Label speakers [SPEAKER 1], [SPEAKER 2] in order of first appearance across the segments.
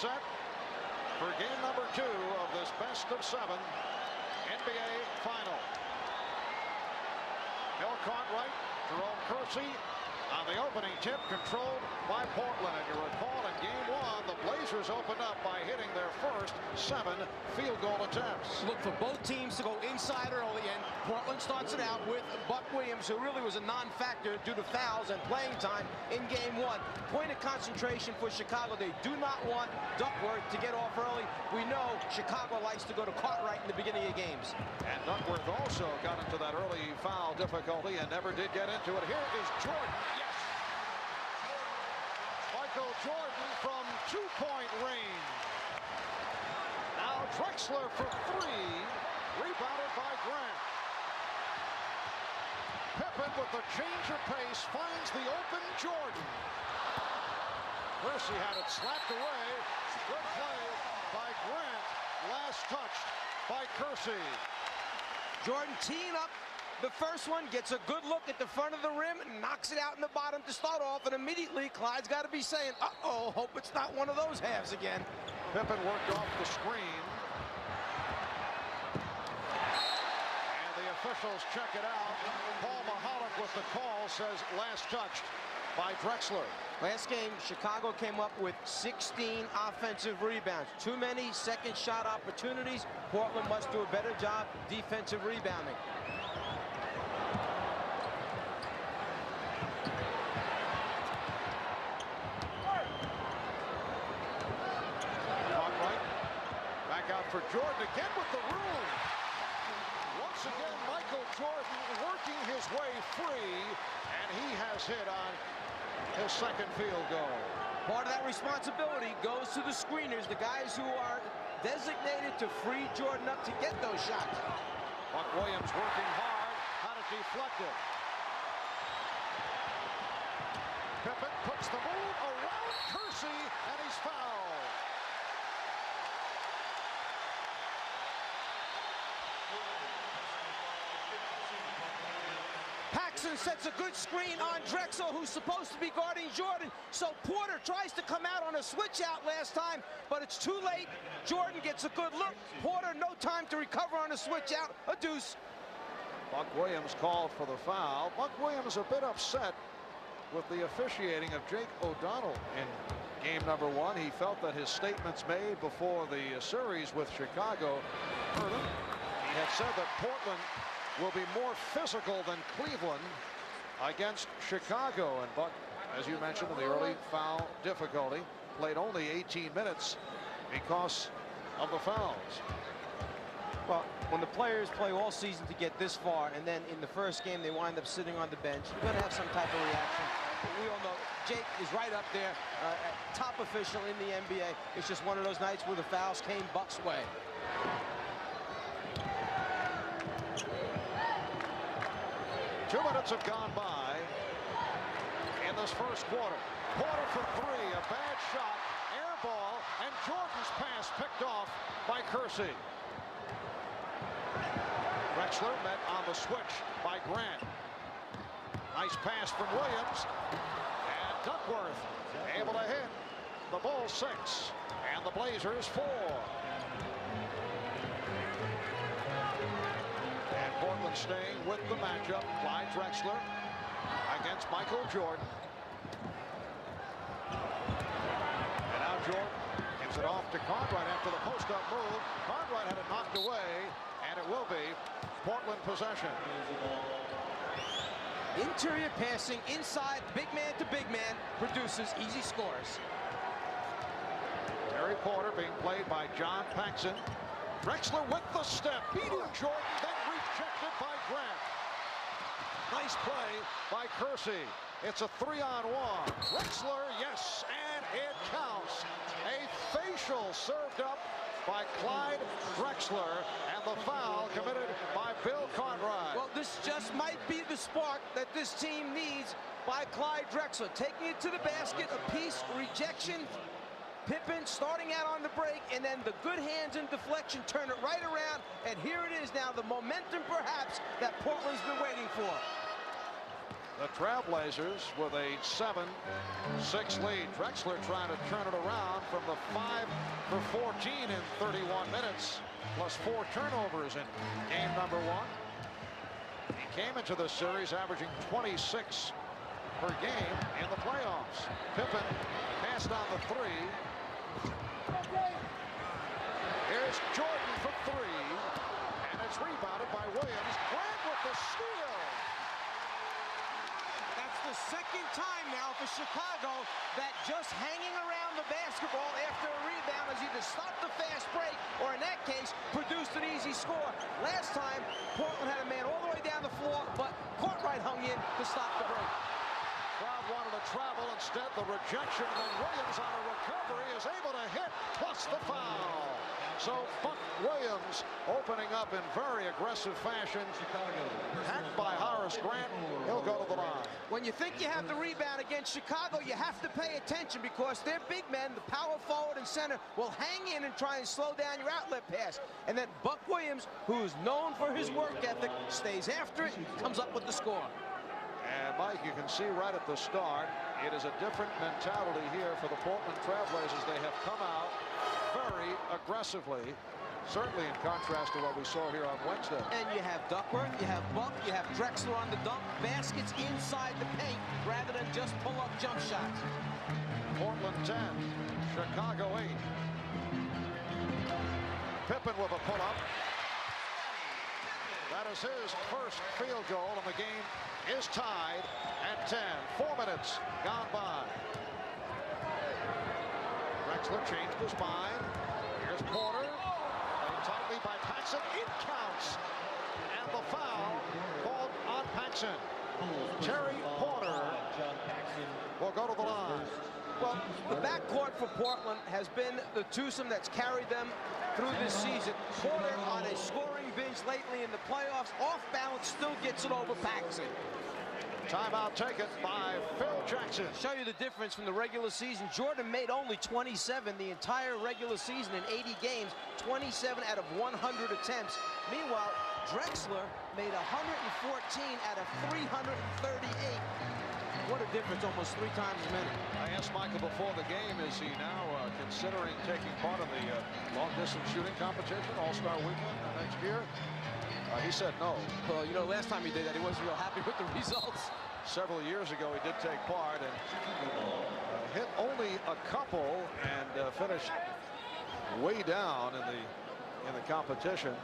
[SPEAKER 1] set for game number 2 of this best of 7 NBA final. Bill Cartwright, Jerome Kersey on the opening tip, controlled by Portland. And you recall in game 1, the Blazers opened up by hitting their first 7 field goal attempts.
[SPEAKER 2] Look for both teams to go inside early, and Portland starts it out with Buck Williams, who really was a non-factor due to fouls and playing time in game 1. Point of concentration for Chicago. They do not want Duckworth to get off early. We know Chicago likes to go to Cartwright in the beginning of games.
[SPEAKER 1] And Duckworth also got into that early foul difficulty and never did get into it. Here is Jordan. Yes! Michael Jordan from 2-point range. Now Drexler for 3. Rebounded by Grant. Pippen with the change of pace finds the open Jordan. Kersey had it slapped away. Good play by Grant. Last touched by Kersey.
[SPEAKER 2] Jordan teeing up the first one, gets a good look at the front of the rim, and knocks it out in the bottom to start off, and immediately Clyde's got to be saying, uh-oh, hope it's not one of those halves again.
[SPEAKER 1] Pippen worked off the screen. And the officials check it out. Paul Mahalik with the call says last touched by Drexler.
[SPEAKER 2] Last game, Chicago came up with 16 offensive rebounds. Too many second shot opportunities. Portland must do a better job defensive rebounding.
[SPEAKER 1] Out for Jordan again with the room. Once again, Michael Jordan working his way free, and he has hit on his second field goal.
[SPEAKER 2] Part of that responsibility goes to the screeners, the guys who are designated to free Jordan up to get those shots.
[SPEAKER 1] Buck Williams working hard, had it deflected. Pippen puts the move around Kersey, and he's fouled.
[SPEAKER 2] Paxson sets a good screen on Drexel, who's supposed to be guarding Jordan. So Porter tries to come out on a switch out last time, but it's too late. Jordan gets a good look. Porter, no time to recover on a switch out. A deuce.
[SPEAKER 1] Buck Williams called for the foul. Buck Williams a bit upset with the officiating of Jake O'Donnell in game number 1. He felt that his statements made before the series with Chicago hurt him. He had said that Portland will be more physical than Cleveland against Chicago. And Buck, as you mentioned, in the early foul difficulty, played only 18 minutes because of the fouls.
[SPEAKER 2] Well, when the players play all season to get this far, and then in the first game they wind up sitting on the bench, you're going to have some type of reaction. But we all know Jake is right up there, top official in the NBA. It's just one of those nights where the fouls came Buck's way.
[SPEAKER 1] 2 minutes have gone by in this first quarter. Porter for 3, a bad shot, air ball, and Jordan's pass picked off by Kersey. Drexler met on the switch by Grant. Nice pass from Williams, and Duckworth able to hit. The Bulls 6, and the Blazers 4. Portland staying with the matchup. Clyde Drexler against Michael Jordan. And now Jordan gives it off to Cartwright after the post-up move. Cartwright had it knocked away, and it will be Portland possession.
[SPEAKER 2] Interior passing inside, big man to big man, produces easy scores.
[SPEAKER 1] Terry Porter being played by John Paxson. Drexler with the step, beating Jordan, then rejected by Grant. Nice play by Kersey. It's a 3-on-1. Drexler, yes, and it counts. A facial served up by Clyde Drexler, and the foul committed by Bill Cartwright.
[SPEAKER 2] Well, this just might be the spark that this team needs by Clyde Drexler. Taking it to the basket, a piece, rejection. Pippen starting out on the break, and then the good hands and deflection turn it right around, and here it is now, the momentum perhaps that Portland's been waiting for.
[SPEAKER 1] The Trailblazers with a 7-6 lead. Drexler trying to turn it around from the 5 for 14 in 31 minutes, plus 4 turnovers in game number 1. He came into the series averaging 26 per game in the playoffs. Pippen passed on the 3. Here's Jordan for 3, and it's rebounded by Williams. Grant with the steal.
[SPEAKER 2] That's the second time now for Chicago that just hanging around the basketball after a rebound has either stopped the fast break or, in that case, produced an easy score. Last time, Portland had a man all the way down the floor, but Cartwright hung in to stop the break.
[SPEAKER 1] Crowd wanted to travel. Instead, the rejection, and then Williams on a recovery is able to hit, plus the foul. So Buck Williams opening up in very aggressive fashion. Hacked by Horace Grant. He'll go to the line.
[SPEAKER 2] When you think you have the rebound against Chicago, you have to pay attention because their big men, the power forward and center, will hang in and try and slow down your outlet pass. And then Buck Williams, who is known for his work ethic, stays after it and comes up with the score.
[SPEAKER 1] And Mike, you can see right at the start, it is a different mentality here for the Portland Trailblazers. They have come out very aggressively, certainly in contrast to what we saw here on Wednesday.
[SPEAKER 2] And you have Duckworth, you have Buck, you have Drexler on the dunk, baskets inside the paint rather than just pull-up jump shots.
[SPEAKER 1] Portland 10, Chicago 8. Pippen with a pull-up. That is his first field goal, and the game is tied at 10. 4 minutes gone by. Drexler changed his mind. Here's Porter. Played tightly by Paxson. It counts. And the foul called on Paxson. Terry Porter will go to the line.
[SPEAKER 2] Well, the backcourt for Portland has been the twosome that's carried them through this season. Porter on a scoring binge lately in the playoffs. Off balance, still gets it over Paxson.
[SPEAKER 1] Timeout taken by Phil Jackson.
[SPEAKER 2] Show you the difference from the regular season. Jordan made only 27 the entire regular season in 80 games, 27 out of 100 attempts. Meanwhile, Drexler made 114 out of 338. What a difference, almost 3 times as many.
[SPEAKER 1] I asked Michael before the game, is he now considering taking part in the long-distance shooting competition, All-Star Weekend next year? He said no.
[SPEAKER 2] Well, you know, last time he did that, he wasn't real happy with the results.
[SPEAKER 1] Several years ago, he did take part and hit only a couple and finished way down in the competition,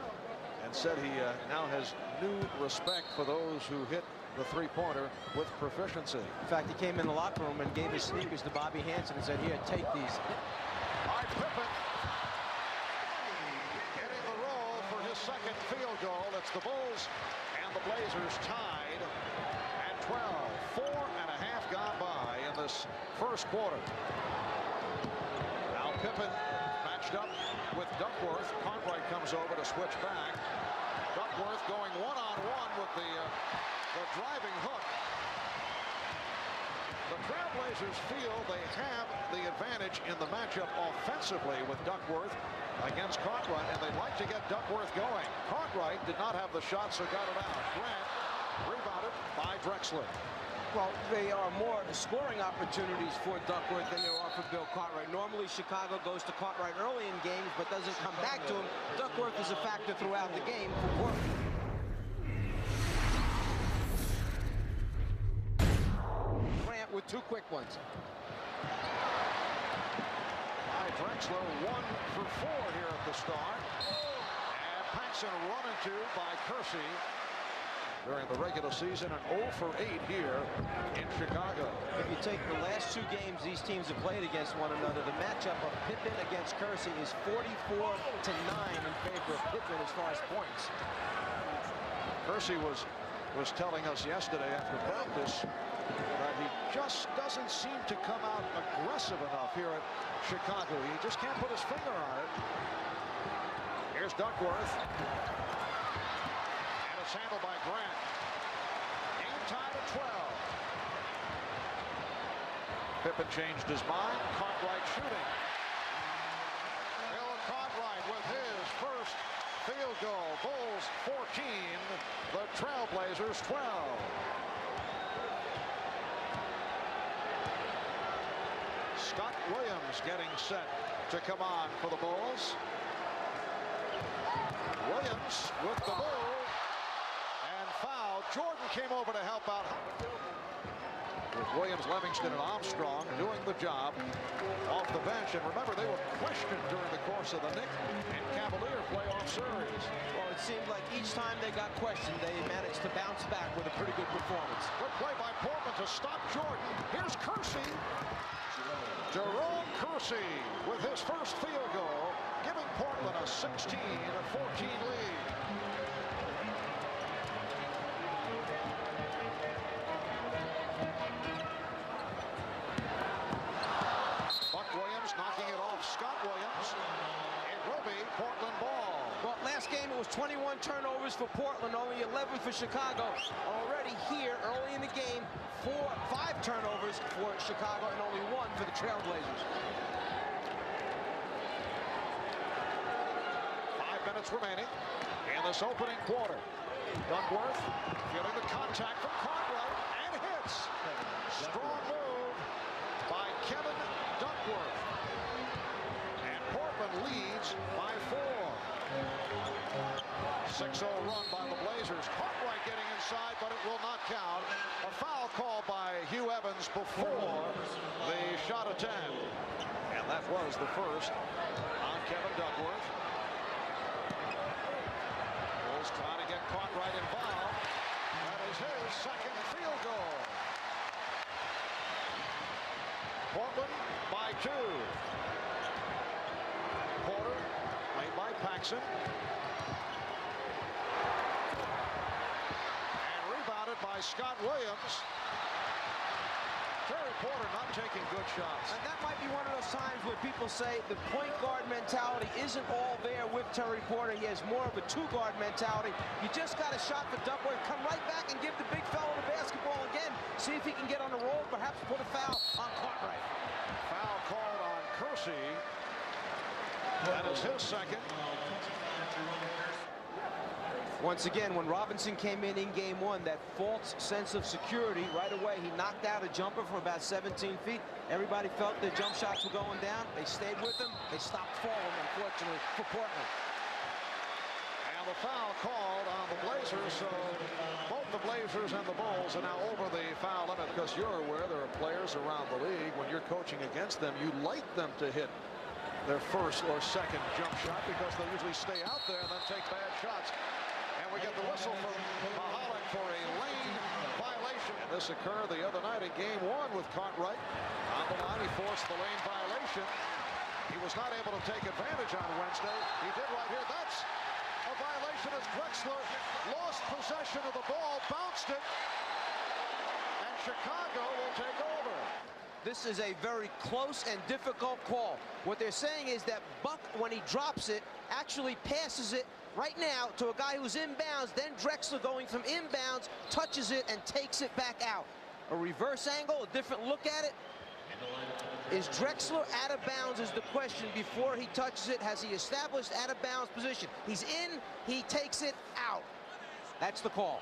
[SPEAKER 1] and said he now has new respect for those who hit the three-pointer with proficiency.
[SPEAKER 2] In fact, he came in the locker room and gave his sneakers to Bobby Hansen and said, "Here, take these."
[SPEAKER 1] All right, Pippen getting the roll for his second field goal. It's the Bulls and the Blazers tied at 12. 4.5 gone by in this first quarter. Now Pippen matched up with Duckworth. Cartwright comes over to switch back. Duckworth going one-on-one with the driving hook. The Trailblazers feel they have the advantage in the matchup offensively with Duckworth against Cartwright, and they'd like to get Duckworth going. Cartwright did not have the shot, so got it out. Grant rebounded by Drexler.
[SPEAKER 2] Well, they are more scoring opportunities for Duckworth than there are for Bill Cartwright. Normally, Chicago goes to Cartwright early in games, but doesn't come back to him. Duckworth is a factor throughout the game for Portland. Grant with 2 quick ones.
[SPEAKER 1] Drexler 1 for 4 here at the start. And Paxson run into by Kersey during the regular season, and 0 for 8 here in Chicago.
[SPEAKER 2] If you take the last 2 games these teams have played against one another, the matchup of Pippen against Kersey is 44-9 in favor of Pippen as far as points.
[SPEAKER 1] Kersey was telling us yesterday after practice that he just doesn't seem to come out aggressive enough here at Chicago. He just can't put his finger on it. Here's Duckworth. And it's handled by Grant. Game tied at 12. Pippen changed his mind. Cartwright shooting. Bill Cartwright with his first field goal. Bulls 14, the Trailblazers 12. Scott Williams getting set to come on for the Bulls. Williams with the move and foul. Jordan came over to help out. With Williams, Livingston, and Armstrong doing the job off the bench. And remember, they were questioned during the course of the Knicks and Cavalier playoff series.
[SPEAKER 2] Well, it seemed like each time they got questioned, they managed to bounce back with a pretty good performance.
[SPEAKER 1] Good play by Portland to stop Jordan. Here's Kersey. Jerome Kersey with his first field goal, giving Portland a 16-14 lead. Buck Williams knocking it off Scott Williams. It will be Portland ball.
[SPEAKER 2] Well, last game it was 21 turnovers for Portland, only 11 for Chicago. Already here, early in the game, 5 turnovers for Chicago and only 1 for the Trailblazers.
[SPEAKER 1] 5 minutes remaining in this opening quarter. Duckworth feeling the contact from Cartwright and hits. Strong move by Kevin Duckworth. And Portland leads by 4. 6-0 run by the Blazers. Cartwright getting inside, but it will not count. A foul call by Hugh Evans before the shot attempt. And that was the first on Kevin Duckworth. Bulls trying to get Cartwright involved. That is his second field goal. Portland by 2. Porter made by Paxson. By Scott Williams. Terry Porter not taking good shots.
[SPEAKER 2] And that might be one of those times where people say the point guard mentality isn't all there with Terry Porter. He has more of a two-guard mentality. You just got a shot for Duckworth. Come right back and give the big fellow the basketball again. See if he can get on the roll, perhaps put a foul on Cartwright.
[SPEAKER 1] Foul called on Kersey. That is his second.
[SPEAKER 2] Once again, when Robinson came in game 1, that false sense of security, right away he knocked out a jumper from about 17 feet. Everybody felt their jump shots were going down. They stayed with him. They stopped falling, unfortunately, for Portland.
[SPEAKER 1] And the foul called on the Blazers, so both the Blazers and the Bulls are now over the foul limit, because you're aware there are players around the league, when you're coaching against them, you like them to hit their first or second jump shot, because they usually stay out there and then take bad shots. And we get the whistle from Mahalik for a lane violation. And this occurred the other night in game 1 with Cartwright. On the line, he forced the lane violation. He was not able to take advantage on Wednesday. He did right here. That's a violation as Drexler lost possession of the ball, bounced it, and Chicago will take over.
[SPEAKER 2] This is a very close and difficult call. What they're saying is that Buck, when he drops it, actually passes it right now to a guy who's inbounds. Then Drexler, going from inbounds, touches it and takes it back out. A reverse angle, a different look at it. Is Drexler out of bounds is the question before he touches it. Has he established out of bounds position? He's in, he takes it out. That's the call.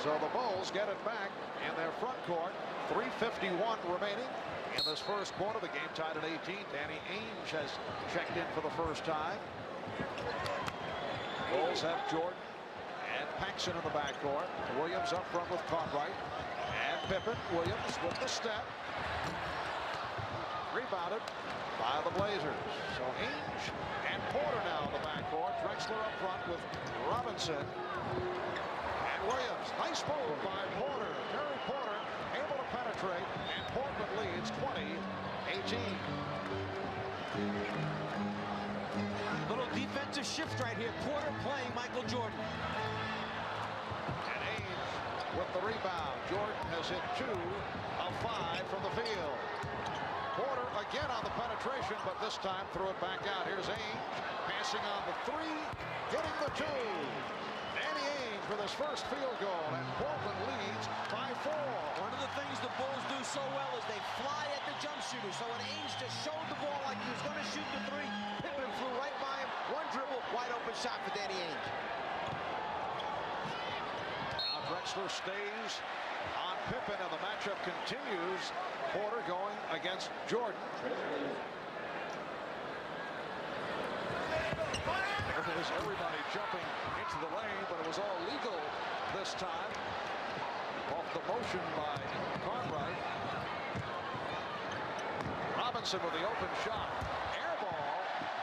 [SPEAKER 1] So the Bulls get it back in their front court. 3:51 remaining in this first quarter. The game tied at 18. Danny Ainge has checked in for the first time. Bulls have Jordan and Paxson in the backcourt. Williams up front with Cartwright. And Pippen. Williams with the step. Rebounded by the Blazers. So Ainge and Porter now in the backcourt. Drexler up front with Robinson. Williams, nice move by Porter. Terry Porter able to penetrate, and Portland leads 20-18.
[SPEAKER 2] Little defensive shift right here. Porter playing Michael Jordan.
[SPEAKER 1] And Ainge with the rebound. Jordan has hit 2 of 5 from the field. Porter again on the penetration, but this time threw it back out. Here's Ainge passing on the 3, hitting the 2. Danny Ainge with his first field goal, and Portland leads by 4.
[SPEAKER 2] One of the things the Bulls do so well is they fly at the jump shooter. So when Ainge just showed the ball like he was going to shoot the 3, Pippen flew right by him. One dribble, wide open shot for Danny Ainge.
[SPEAKER 1] Now Drexler stays on Pippen, and the matchup continues. Porter going against Jordan. There was everybody jumping into the lane, but it was all legal this time. Off the motion by Cartwright. Robinson with the open shot. Air ball.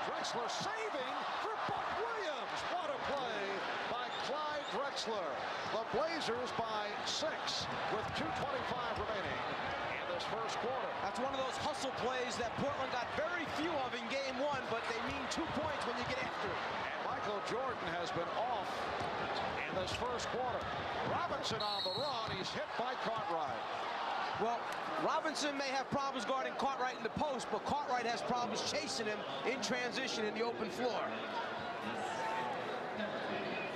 [SPEAKER 1] Drexler saving for Buck Williams. What a play by Clyde Drexler. The Blazers by 6 with 2:25 remaining in this first quarter.
[SPEAKER 2] That's one of those hustle plays that Portland got very few of in game 1, but they mean 2 points when you get after it.
[SPEAKER 1] And Michael Jordan has been off in this first quarter. Robinson on the run. He's hit by Cartwright.
[SPEAKER 2] Well, Robinson may have problems guarding Cartwright in the post, but Cartwright has problems chasing him in transition in the open floor.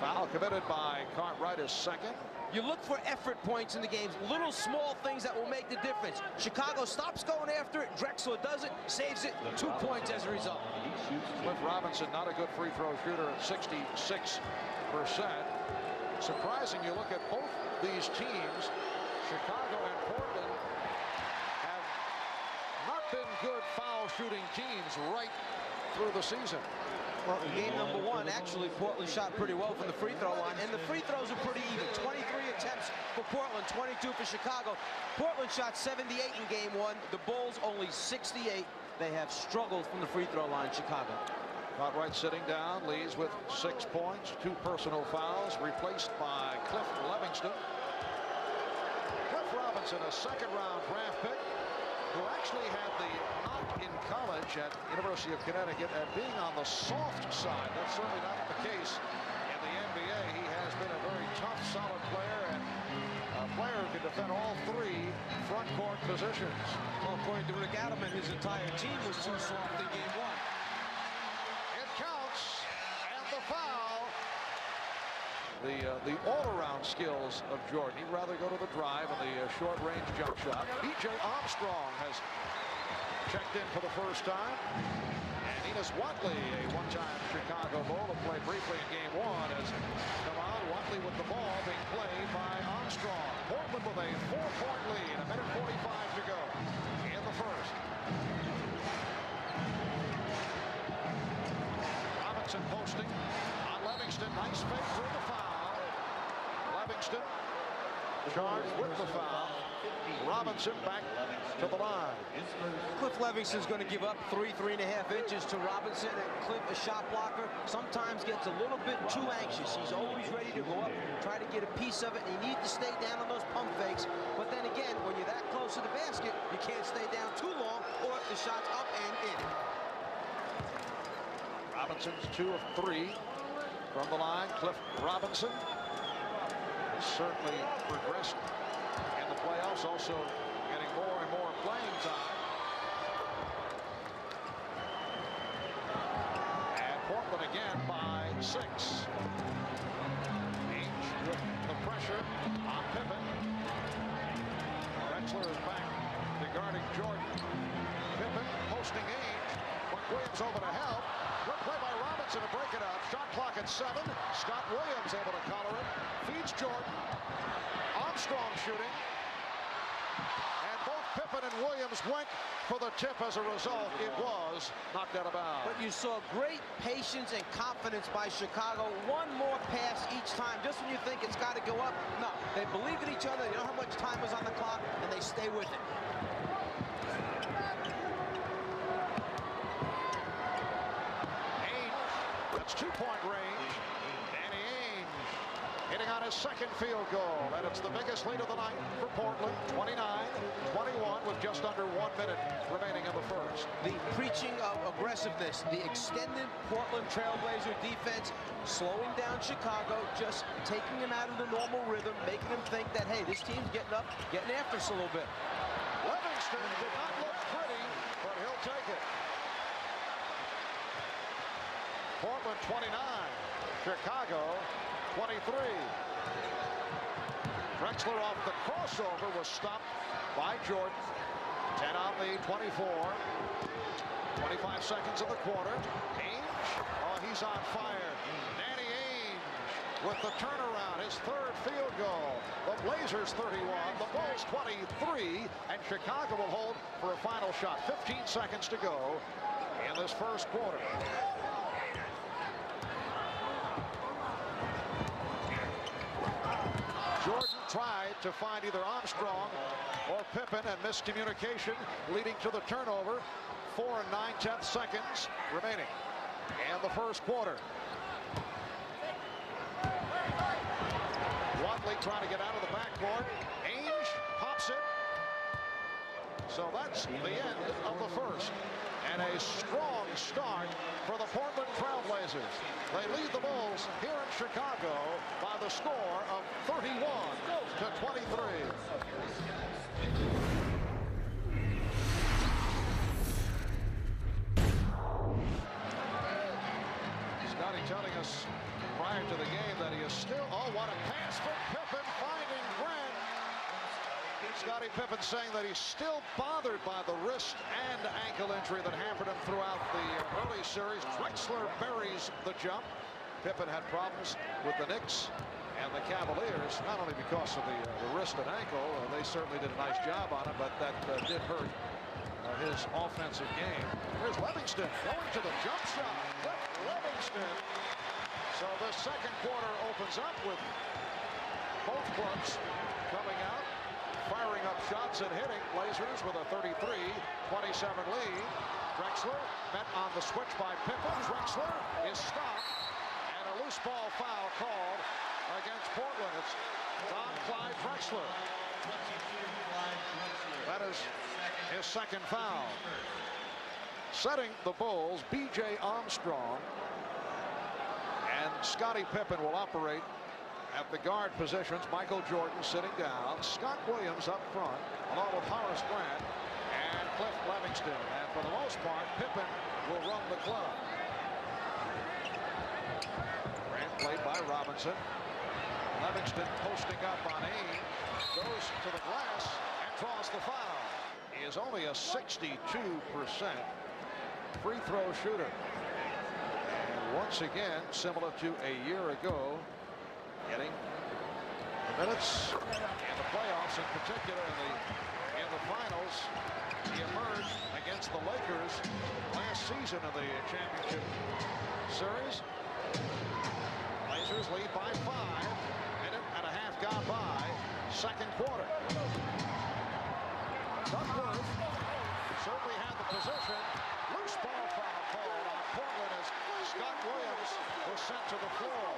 [SPEAKER 1] Foul committed by Cartwright is second.
[SPEAKER 2] You look for effort points in the games, little small things that will make the difference. Chicago stops going after it. Drexler does it, saves it, 2 points as a result.
[SPEAKER 1] Cliff Robinson, not a good free throw shooter at 66%. Surprising, you look at both these teams, Chicago and Portland, have not been good foul shooting teams right through the season.
[SPEAKER 2] Well, in game number 1, actually, Portland shot pretty well from the free throw line, and the free throws are pretty even. 23 attempts for Portland, 22 for Chicago. Portland shot 78 in game 1. The Bulls only 68. They have struggled from the free throw line, Chicago.
[SPEAKER 1] Cartwright sitting down, leads with 6 points, 2 personal fouls, replaced by Cliff Levingston. Cliff Robinson, a second-round draft pick, who actually had the knock in college at University of Connecticut at being on the soft side. That's certainly not the case in the NBA. He has been a very tough, solid player, and a player who can defend all 3 front court positions.
[SPEAKER 2] Well, according to Rick Adelman, his entire team was too soft in game 1.
[SPEAKER 1] It counts, and the foul. The all-around skills of Jordan. He'd rather go to the drive and the short-range jump shot. B.J. Armstrong has checked in for the first time. And Enos Watley, a one-time Chicago Bull, who played briefly in game 1, has come on. Watley with the ball being played by Armstrong. Portland with a 4-point lead. A minute 45 to go in the first. Robinson posting on Levingston. Nice fake through the foul. Levingston charged with the foul. Robinson back to the line.
[SPEAKER 2] Cliff Levingston's going to give up 3.5 inches to Robinson, and Cliff, a shot blocker, sometimes gets a little bit too anxious. He's always ready to go up, try to get a piece of it, and you need to stay down on those pump fakes. But then again, when you're that close to the basket, you can't stay down too long, or the shot's up and in.
[SPEAKER 1] Robinson's 2 of 3 from the line. Cliff Robinson has certainly progressed in the playoffs, also getting more and more playing time. And Portland again by 6. Ainge with the pressure on Pippen. Drexler is back to guarding Jordan. Pippen posting Ainge. Williams over to help. Good play by Robinson to break it up. Shot clock at 7. Scott Williams able to collar it. Feeds Jordan. Armstrong shooting. And both Pippen and Williams went for the tip. As a result, it was knocked out of bounds.
[SPEAKER 2] But you saw great patience and confidence by Chicago. One more pass each time. Just when you think it's got to go up, no. They believe in each other. They know how much time is on the clock, and they stay with it.
[SPEAKER 1] That's 2-point range. Danny Ainge hitting on his second field goal, and it's the biggest lead of the night for Portland. 29-21 with just under 1 minute remaining in the first.
[SPEAKER 2] The preaching of aggressiveness, the extended Portland Trailblazer defense, slowing down Chicago, just taking them out of the normal rhythm, making them think that, hey, this team's getting up, getting after us a little bit.
[SPEAKER 1] Levingston did not look pretty, but he'll take it. Portland 29, Chicago 23. Drexler off the crossover was stopped by Jordan. 10 on the 24. 25 seconds of the quarter. Ainge, oh, he's on fire. Danny Ainge with the turnaround, his third field goal. The Blazers 31, the Bulls 23, and Chicago will hold for a final shot. 15 seconds to go in this first quarter. Jordan tried to find either Armstrong or Pippen, and miscommunication leading to the turnover. 4 9/10 seconds remaining in the first quarter. Watley trying to get out of the backcourt. Ainge pops it. So that's the end of the first. And a strong start for the Portland Trailblazers. They lead the Bulls here in Chicago by the score of 31-23. Scotty telling us prior to the game that he is still, oh, what a pass from Pippen, finding Grant. Scottie Pippen saying that he's still bothered by the wrist and ankle injury that hampered him throughout the early series. Drexler buries the jump. Pippen had problems with the Knicks and the Cavaliers, not only because of the wrist and ankle. They certainly did a nice job on him, but that did hurt his offensive game. Here's Livingston going to the jump shot. Livingston. So the second quarter opens up with both clubs coming out, firing up shots and hitting. Blazers with a 33-27 lead. Drexler met on the switch by Pippen. Drexler is stopped, and a loose ball foul called against Portland. It's Don Clyde Drexler. That is his second foul. Setting the Bulls, B.J. Armstrong and Scottie Pippen will operate at the guard positions. Michael Jordan sitting down. Scott Williams up front, along with Horace Grant and Cliff Livingston. And for the most part, Pippen will run the club. Grant played by Robinson. Livingston posting up on Ainge. Goes to the glass and draws the foul. He is only a 62% free throw shooter. And once again, similar to a year ago, getting the minutes in the playoffs, in particular in the finals. He emerged against the Lakers last season of the championship series. Blazers lead by 5. Minute and a half gone by. Second quarter. Duckworth certainly had the position. Loose ball foul called on Portland as Scott Williams was sent to the floor.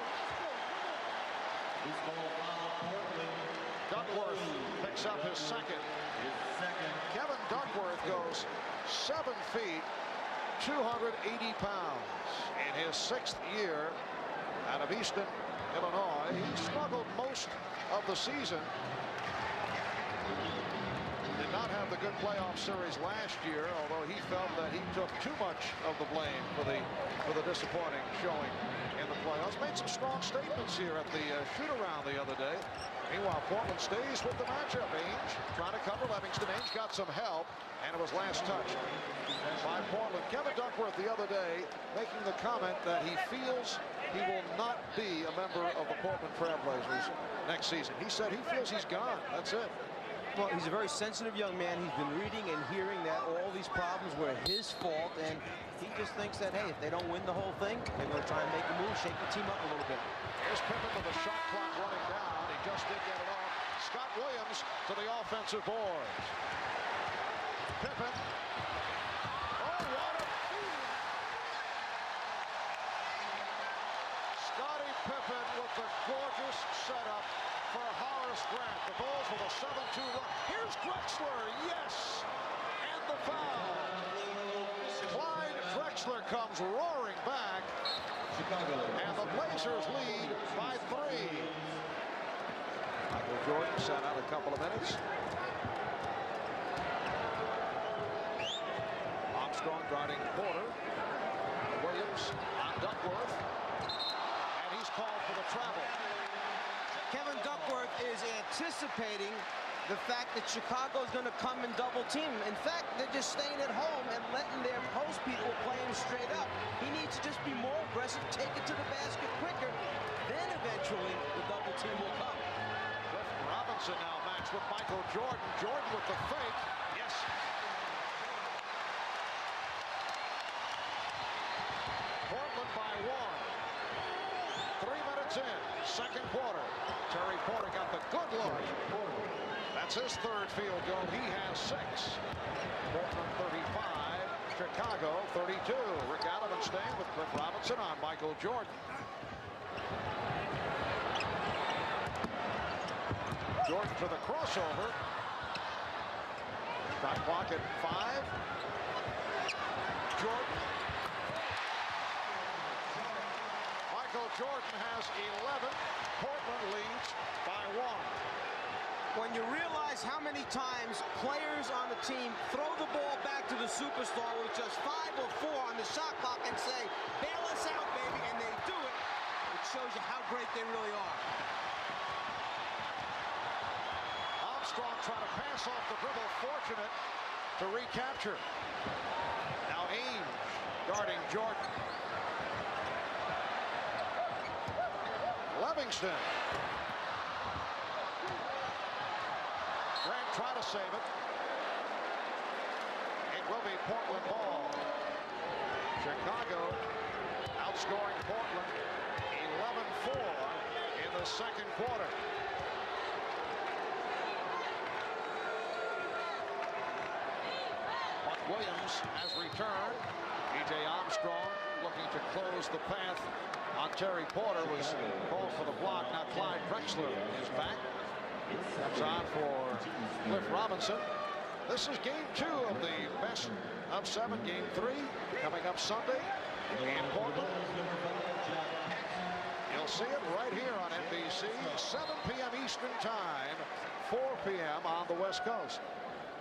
[SPEAKER 1] Duckworth picks up his second. Kevin Duckworth goes 7 feet, 280 pounds in his 6th year out of Easton, Illinois. He struggled most of the season. Did not have the good playoff series last year, although he felt that he took too much of the blame for the disappointing showing in the playoffs. Made some strong statements here at the shoot-around the other day. Meanwhile, Portland stays with the matchup. Ainge trying to cover Livingston. Ainge got some help, and it was last touched by Portland. Kevin Duckworth the other day making the comment that he feels he will not be a member of the Portland Trailblazers next season. He said he feels he's gone. That's it.
[SPEAKER 2] Well, he's a very sensitive young man. He's been reading and hearing that all these problems were his fault, and he just thinks that, hey, if they don't win the whole thing, they're going to try and make a move, shake the team up a little bit.
[SPEAKER 1] Here's Pippen with the shot clock running down. He just did get it off. Scott Williams to the offensive boards. Pippen. Oh, what a feed. Scottie Pippen with the gorgeous setup for Horace Grant. The Bulls with a 7-2 run. Here's Drexler, yes! And the foul. Clyde Drexler comes roaring back. And the Blazers lead by 3. Michael Jordan sat out a couple of minutes. Armstrong guarding Porter. Williams on Duckworth. And he's called for the travel.
[SPEAKER 2] Kevin Duckworth is anticipating the fact that Chicago is going to come and double team. In fact, they're just staying at home and letting their post people play him straight up. He needs to just be more aggressive, take it to the basket quicker. Then eventually
[SPEAKER 1] Michael Jordan. Jordan with the fake. Yes. Portland by 1. 3 minutes in. Second quarter. Terry Porter got the good look. That's his third field goal. He has 6. Portland 35. Chicago 32. Rick Adelman staying with Cliff Robinson on Michael Jordan. Jordan to the crossover. Shot clock at 5. Jordan. Michael Jordan has 11. Portland leads by 1.
[SPEAKER 2] When you realize how many times players on the team throw the ball back to the superstar with just 5 or 4 on the shot clock and say, bail us out, baby, and they do it, it shows you how great they really are.
[SPEAKER 1] Armstrong trying to pass off the dribble, fortunate to recapture. Now Ainge guarding Jordan. Livingston. Grant trying to save it. It will be Portland ball. Chicago outscoring Portland 11-4 in the second quarter. Buck Williams has returned. E.J. Armstrong looking to close the path on Terry Porter, was called for the block. Now Clyde Drexler is back. Comes on for Cliff Robinson. This is game 2 of the best of 7. Game 3 coming up Sunday in Portland. You'll see it right here on NBC, 7 p.m. Eastern Time, 4 p.m. on the West Coast.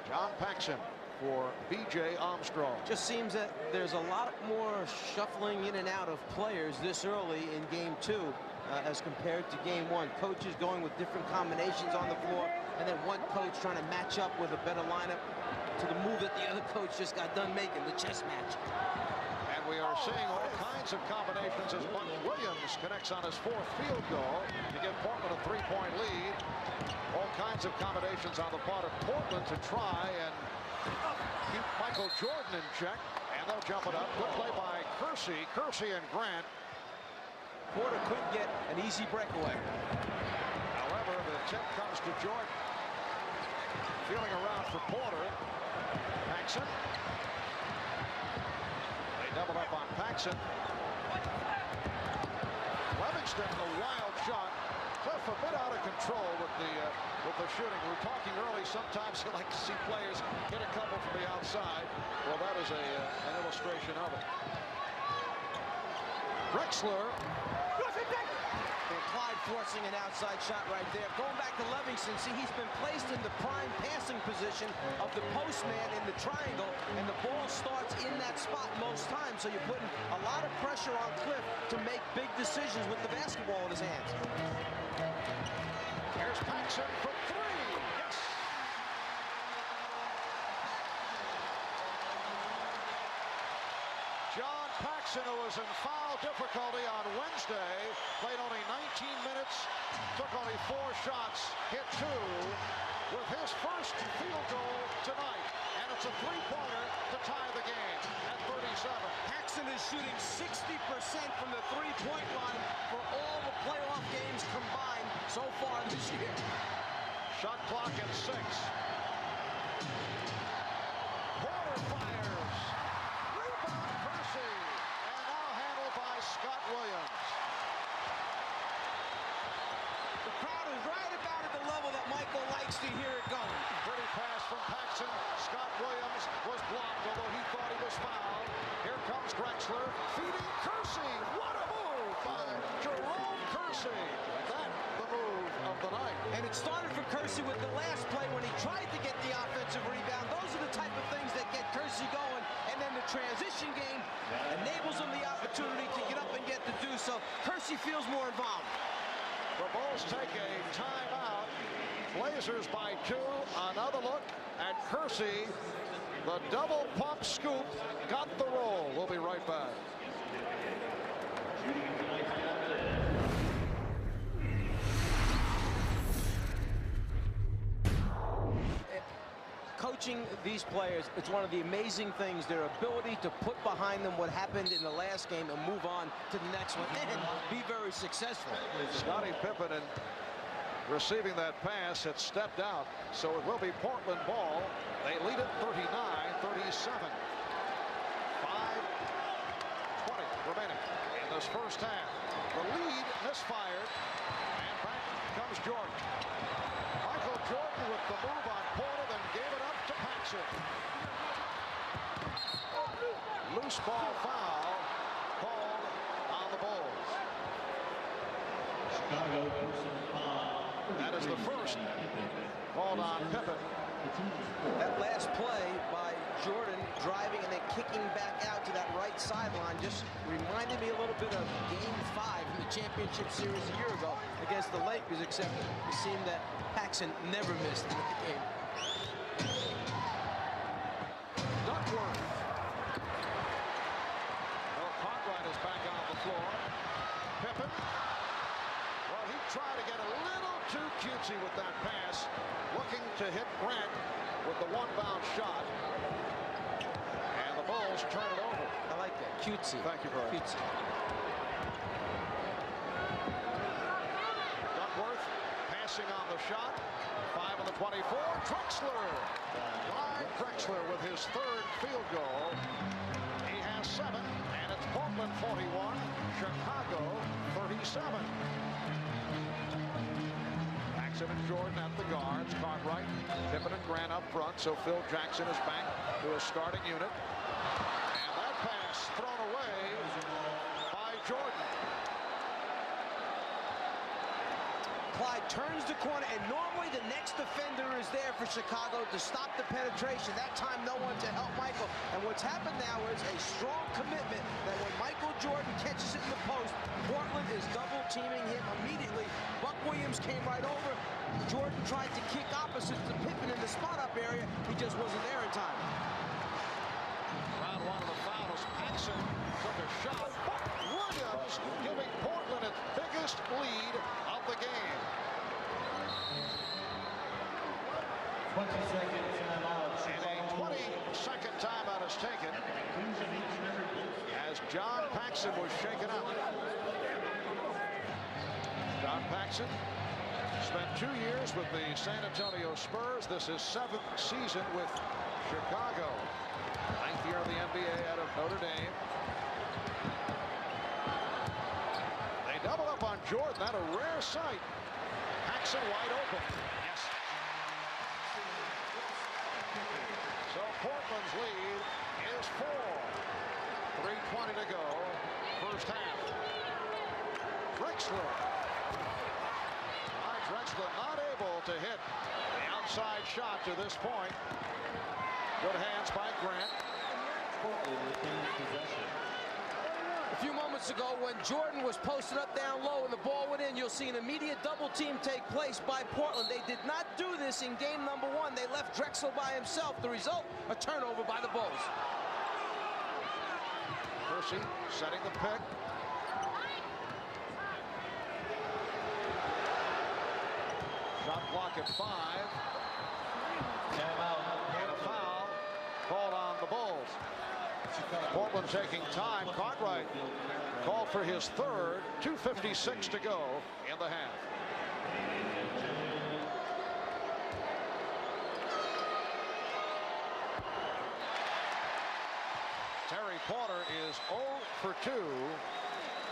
[SPEAKER 1] John Paxson for B.J. Armstrong.
[SPEAKER 2] Just seems that there's a lot more shuffling in and out of players this early in game 2 as compared to game 1. Coaches going with different combinations on the floor, and then one coach trying to match up with a better lineup to the move that the other coach just got done making, the chess match.
[SPEAKER 1] And we are seeing all kinds of combinations as Buck Williams connects on his 4th field goal to give Portland a 3-point lead. All kinds of combinations on the part of Portland to try and keep Michael Jordan in check, and they'll jump it up. Good play by Kersey. Kersey and Grant.
[SPEAKER 2] Porter couldn't get an easy breakaway.
[SPEAKER 1] However, the tip comes to Jordan. Feeling around for Porter. Paxson. They double up on Paxson. Livingston, the wild shot. Cliff a bit out of control with the shooting. We were talking early. Sometimes you like to see players hit a couple from the outside. Well, that is an illustration of it. Drexler.
[SPEAKER 2] And Clyde forcing an outside shot right there. Going back to Livingston, see, he's been placed in the prime passing position of the postman in the triangle, and the ball starts in that spot most times. So you're putting a lot of pressure on Cliff to make big decisions with the basketball in his hands.
[SPEAKER 1] Here's Paxson for 3. Yes. John Paxson, who was in foul difficulty on Wednesday, played only 19 minutes, took only 4 shots, hit 2 with his first field goal tonight. And it's a 3-pointer to tie the game at 37.
[SPEAKER 2] Paxson is shooting 60% from the 3-point line for all the playoff games combined so far this year.
[SPEAKER 1] Shot clock at 6. Porter fires. Rebound Kersey. And now handled by Scott Williams.
[SPEAKER 2] The crowd is right about at the level that Michael likes to hear it going.
[SPEAKER 1] Pretty pass from Paxson. Scott Williams was blocked, although he thought he was fouled. Here comes Drexler, feeding Kersey. What a move by Jerome Kersey. That the move of the night.
[SPEAKER 2] And it started for Kersey with the last play when he tried to get the offensive rebound. Those are the type of things that get Kersey going. And then the transition game enables him the opportunity to get up and get the do so. Kersey feels more involved.
[SPEAKER 1] The Bulls take a timeout. Blazers by 2. Another look at Kersey. The double pump scoop got the roll. We'll be right back.
[SPEAKER 2] watching these players, it's one of the amazing things, their ability to put behind them what happened in the last game and move on to the next one and be very successful.
[SPEAKER 1] Scottie Pippen, and receiving that pass, had stepped out, so it will be Portland ball. They lead it 39-37. 5:20 remaining in this first half. The lead misfired, and back comes Jordan. Michael Jordan with the move on Porter, then gave it up to Paxson. Loose ball foul called on the Bulls. That is the first called on Pippen.
[SPEAKER 2] That last play by Jordan driving and then kicking back out to that right sideline just reminded me a little bit of Game 5 in the championship series a year ago against the Lakers, except it seemed that Paxson never missed in the game.
[SPEAKER 1] Duckworth. Well, Cartwright is back on the floor. Pippen. Well, he tried to get a little too cutesy with that pass, looking to hit Grant with the one-bounce shot. And the Bulls turn it over.
[SPEAKER 2] I like that. Cutesy.
[SPEAKER 1] Thank you, Brian.
[SPEAKER 2] Cutesy.
[SPEAKER 1] Duckworth passing on the shot. 5 on the 24. Drexler. Clyde Drexler with his third field goal. He has 7, and it's Portland 41, Chicago 37. Jackson and Jordan at the guards. Cartwright, Pippen and Grant up front, so Phil Jackson is back to his starting unit. And that pass thrown away by Jordan.
[SPEAKER 2] Clyde turns the corner, and normally the next defender is there for Chicago to stop the penetration. That time, no one to help Michael. And what's happened now is a strong commitment that when Michael Jordan catches it in the post, Portland is double-teaming him immediately. Buck Williams came right over. Jordan tried to kick opposite to Pippen in the spot-up area. He just wasn't there in time.
[SPEAKER 1] Round 1 of the fouls. Paxson took a shot. Buck Williams giving Portland its biggest lead of the game.
[SPEAKER 3] 20-second timeout.
[SPEAKER 1] And a 20-second timeout is taken as John Paxson was shaken up. John Paxson spent 2 years with the San Antonio Spurs. This is 7th season with Chicago. 9th year in the NBA out of Notre Dame. They double up on Jordan. That a rare sight. Paxson wide open. Yes. So Portland's lead is 4. 3:20 to go. First half. Drexler. Drexler not able to hit the outside shot to this point. Good hands by Grant.
[SPEAKER 2] A few moments ago, when Jordan was posted up down low and the ball went in, you'll see an immediate double team take place by Portland. They did not do this in game number 1. They left Drexler by himself. The result, a turnover by the Bulls.
[SPEAKER 1] Percy setting the pick. Shot clock at 5. And a foul called on the Bulls. Portland taking time. Cartwright called for his third. 2:56 to go in the half. Terry Porter is 0 for 2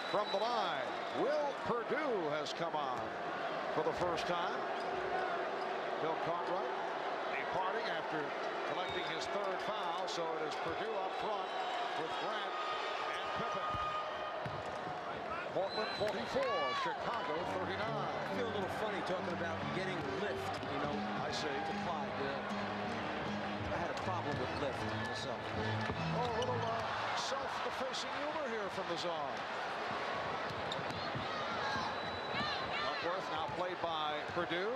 [SPEAKER 1] from the line. Will Perdue has come on for the first time. Bill Cartwright departing after collecting his third foul, so it is Perdue up front with Grant and Pippen. Portland 44, Chicago 39.
[SPEAKER 2] I feel a little funny talking about getting lift, you know.
[SPEAKER 1] I see.
[SPEAKER 2] To Clyde. I had a problem with lift myself.
[SPEAKER 1] Oh, a little self-defacing humor here from the zone. Duckworth now played by Perdue.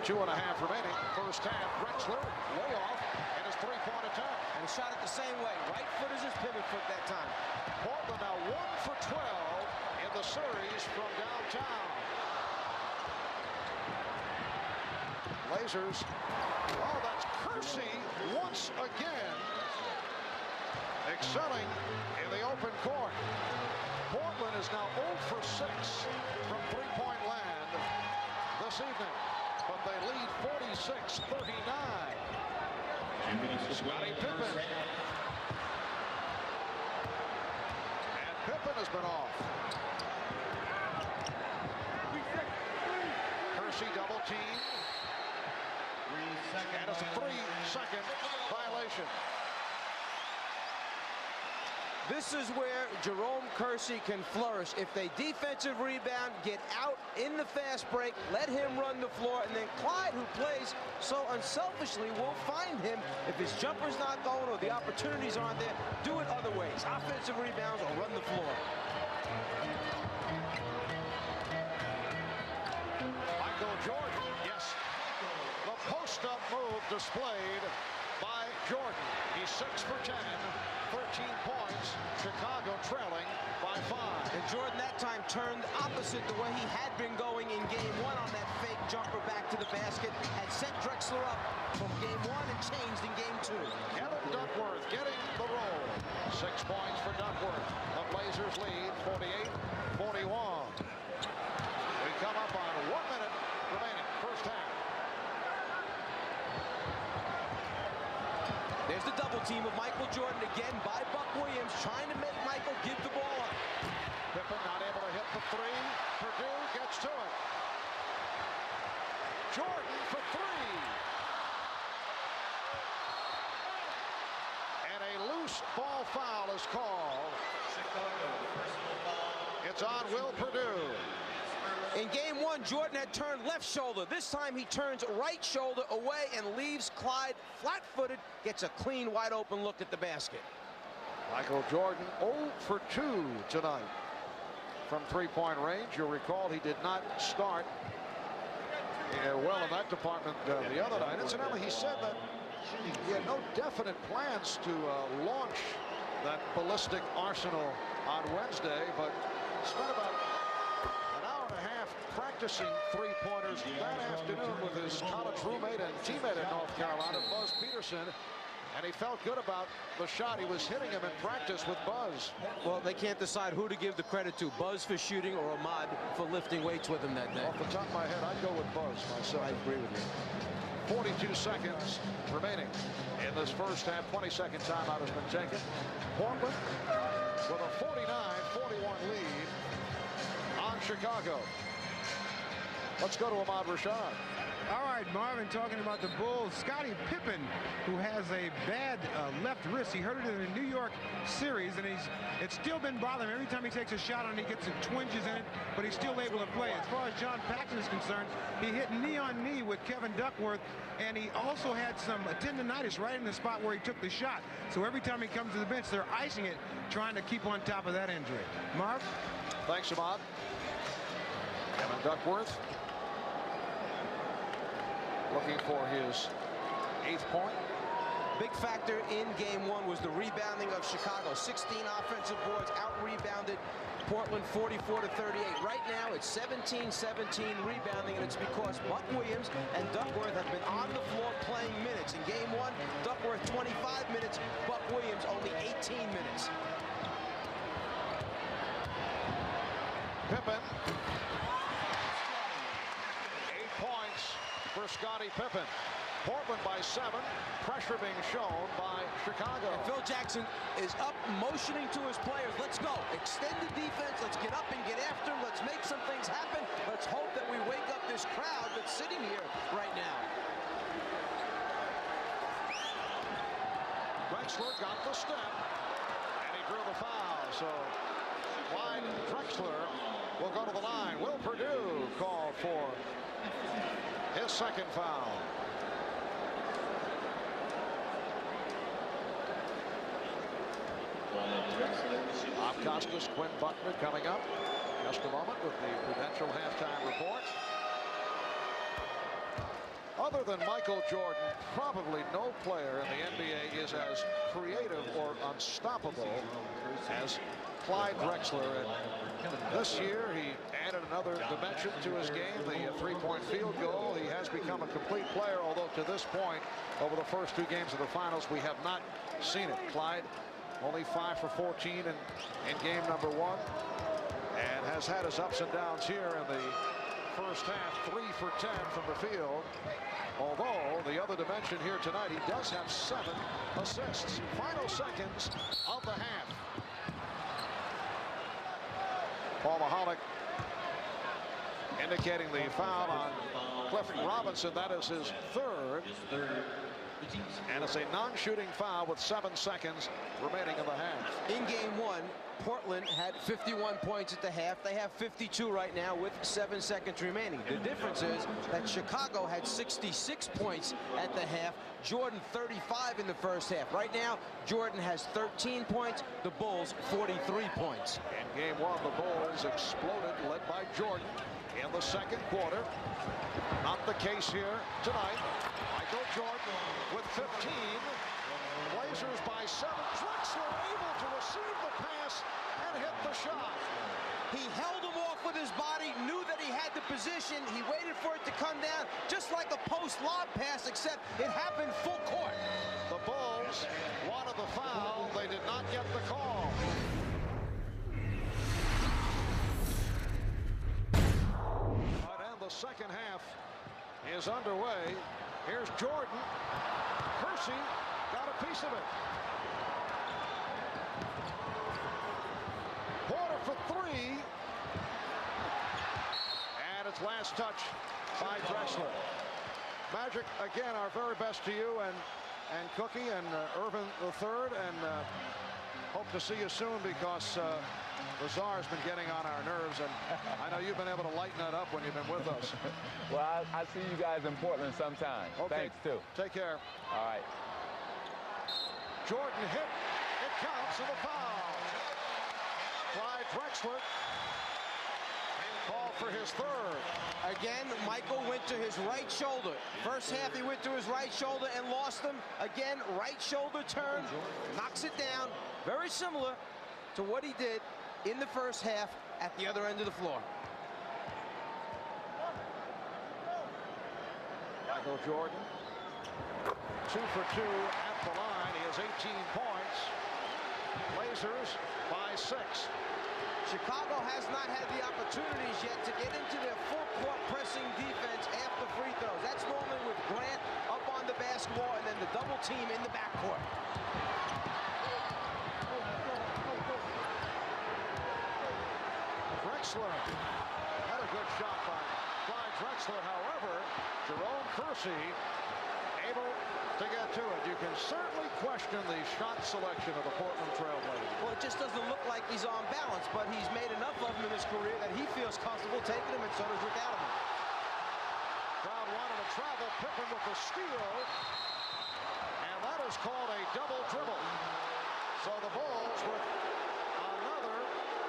[SPEAKER 1] 2.5 remaining. First half. Drexler way off in his three-point attempt.
[SPEAKER 2] And he shot it the same way. Right foot is his pivot foot that time.
[SPEAKER 1] Portland now 1 for 12 in the series from downtown. Blazers. Oh, that's Kersey once again excelling in the open court. Portland is now 0 for 6 from three-point land this evening, but they lead 46-39. Scottie Pippen. And Pippen has been off. Kersey double team. And it's a 3-second violation.
[SPEAKER 2] This is where Jerome Kersey can flourish. If they defensive rebound, get out in the fast break, let him run the floor, and then Clyde, who plays so unselfishly, will find him. If his jumper's not going or the opportunities aren't there, do it other ways. Offensive rebounds or run the floor.
[SPEAKER 1] Michael Jordan, yes. The post-up move displayed by Jordan. He's 6 for 10. 13 points, Chicago trailing by 5.
[SPEAKER 2] And Jordan that time turned opposite the way he had been going in game 1 on that fake jumper back to the basket, had set Drexler up from game 1 and changed in game 2.
[SPEAKER 1] Kevin Duckworth getting the roll. 6 points for Duckworth. The Blazers lead 48-41. We come up on 1 minute remaining, first half.
[SPEAKER 2] There's the double team of Michael Jordan again by Buck Williams, trying to make Michael give the ball up.
[SPEAKER 1] Pippen not able to hit the 3. Purdue gets to it. Jordan for 3. And a loose ball foul is called. It's on Will Purdue.
[SPEAKER 2] In game 1, Jordan had turned left shoulder. This time he turns right shoulder away and leaves Clyde flat-footed, gets a clean, wide-open look at the basket.
[SPEAKER 1] Michael Jordan 0 for 2 tonight from three-point range. You'll recall he did not start well in that department the other night. Incidentally, he said that he had no definite plans to launch that ballistic arsenal on Wednesday, but spent about practicing three-pointers that afternoon with his college roommate and teammate in North Carolina, Buzz Peterson, and he felt good about the shot. He was hitting him in practice with Buzz.
[SPEAKER 2] Well, they can't decide who to give the credit to, Buzz for shooting or Ahmad for lifting weights with him that day.
[SPEAKER 1] Off the top of my head, I'd go with Buzz myself.
[SPEAKER 2] I agree with you.
[SPEAKER 1] 42 seconds remaining in this first half. 20-second timeout has been taken. Portland with a 49-41 lead on Chicago. Let's go to Ahmad Rashad.
[SPEAKER 3] All right, Marvin, talking about the Bulls. Scottie Pippen, who has a bad left wrist. He hurt it in the New York series, and it's still been bothering him. Every time he takes a shot on it, he gets some twinges in it, but he's still able to play. As far as John Paxson is concerned, he hit knee-on-knee with Kevin Duckworth, and he also had some tendonitis right in the spot where he took the shot. So every time he comes to the bench, they're icing it, trying to keep on top of that injury. Marv?
[SPEAKER 1] Thanks, Ahmad. Kevin Duckworth looking for his 8th point.
[SPEAKER 2] Big factor in game 1 was the rebounding of Chicago. 16 offensive boards, out-rebounded Portland 44-38. Right now it's 17-17 rebounding, and it's because Buck Williams and Duckworth have been on the floor playing minutes. In game 1, Duckworth 25 minutes, Buck Williams only 18 minutes.
[SPEAKER 1] Pippen. 8 points for Scottie Pippen. Portland by 7. Pressure being shown by Chicago.
[SPEAKER 2] And Phil Jackson is up, motioning to his players. Let's go. Extended defense. Let's get up and get after him. Let's make some things happen. Let's hope that we wake up this crowd that's sitting here right now.
[SPEAKER 1] Drexler got the step, and he drew the foul. So Clyde Drexler will go to the line. Will Purdue called for his 2nd foul. Bob Costas, Quinn Buckner coming up. Just a moment with the Prudential halftime report. Other than Michael Jordan, probably no player in the NBA is as creative or unstoppable as Clyde Drexler. And this year he added another dimension to his game, the three-point field goal. He has become a complete player, although to this point, over the first 2 games of the finals, we have not seen it. Clyde only 5 for 14 in game number 1, and has had his ups and downs here in the first half. 3 for 10 from the field. Although the other dimension here tonight, he does have 7 assists. Final seconds of the half. Paul Mahalik indicating the foul on Cliff Robinson. That is his 3rd. And it's a non-shooting foul with 7 seconds remaining in the half.
[SPEAKER 2] In game 1, Portland had 51 points at the half. They have 52 right now with 7 seconds remaining. The difference is that Chicago had 66 points at the half. Jordan 35 in the first half. Right now, Jordan has 13 points. The Bulls 43 points.
[SPEAKER 1] In game 1, the Bulls exploded, led by Jordan in the second quarter. Not the case here tonight. Michael Jordan with 15. Blazers by 7. Drexler able to receive the pass and hit the shot.
[SPEAKER 2] He held him off with his body, knew that he had the position. He waited for it to come down, just like a post lob pass, except it happened full court.
[SPEAKER 1] The Bulls wanted the foul. They did not get the call. And the second half is underway. Here's Jordan. Kersey got a piece of it. Porter for 3. And it's last touch by Drexler. Magic, again, our very best to you and Cookie and Irvin III, and hope to see you soon, because Lazar's been getting on our nerves, and I know you've been able to lighten that up when you've been with us.
[SPEAKER 4] Well, I see you guys in Portland sometime.
[SPEAKER 1] Okay.
[SPEAKER 4] Thanks, too.
[SPEAKER 1] Take care.
[SPEAKER 4] All right.
[SPEAKER 1] Jordan hit. It counts, and the foul. Clyde Drexler called for his 3rd.
[SPEAKER 2] Again, Michael went to his right shoulder. First half, he went to his right shoulder and lost him. Again, right shoulder turn, knocks it down. Very similar to what he did in the first half at the other end of the floor.
[SPEAKER 1] Michael Jordan, 2 for 2 at the line. He has 18 points. Blazers by 6.
[SPEAKER 2] Chicago has not had the opportunities yet to get into their full court pressing defense after free throws. That's normally with Grant up on the basketball and then the double team in the backcourt.
[SPEAKER 1] Drexler had a good shot by Clyde Drexler. However, Jerome Kersey able to get to it. You can certainly question the shot selection of the Portland Trail Blazers.
[SPEAKER 2] Well, it just doesn't look like he's on balance, but he's made enough of them in his career that he feels comfortable taking them, and so does Rick Adelman.
[SPEAKER 1] Crowd wanted to travel. Pippen with the steal, and that is called a double dribble. So the Bulls with another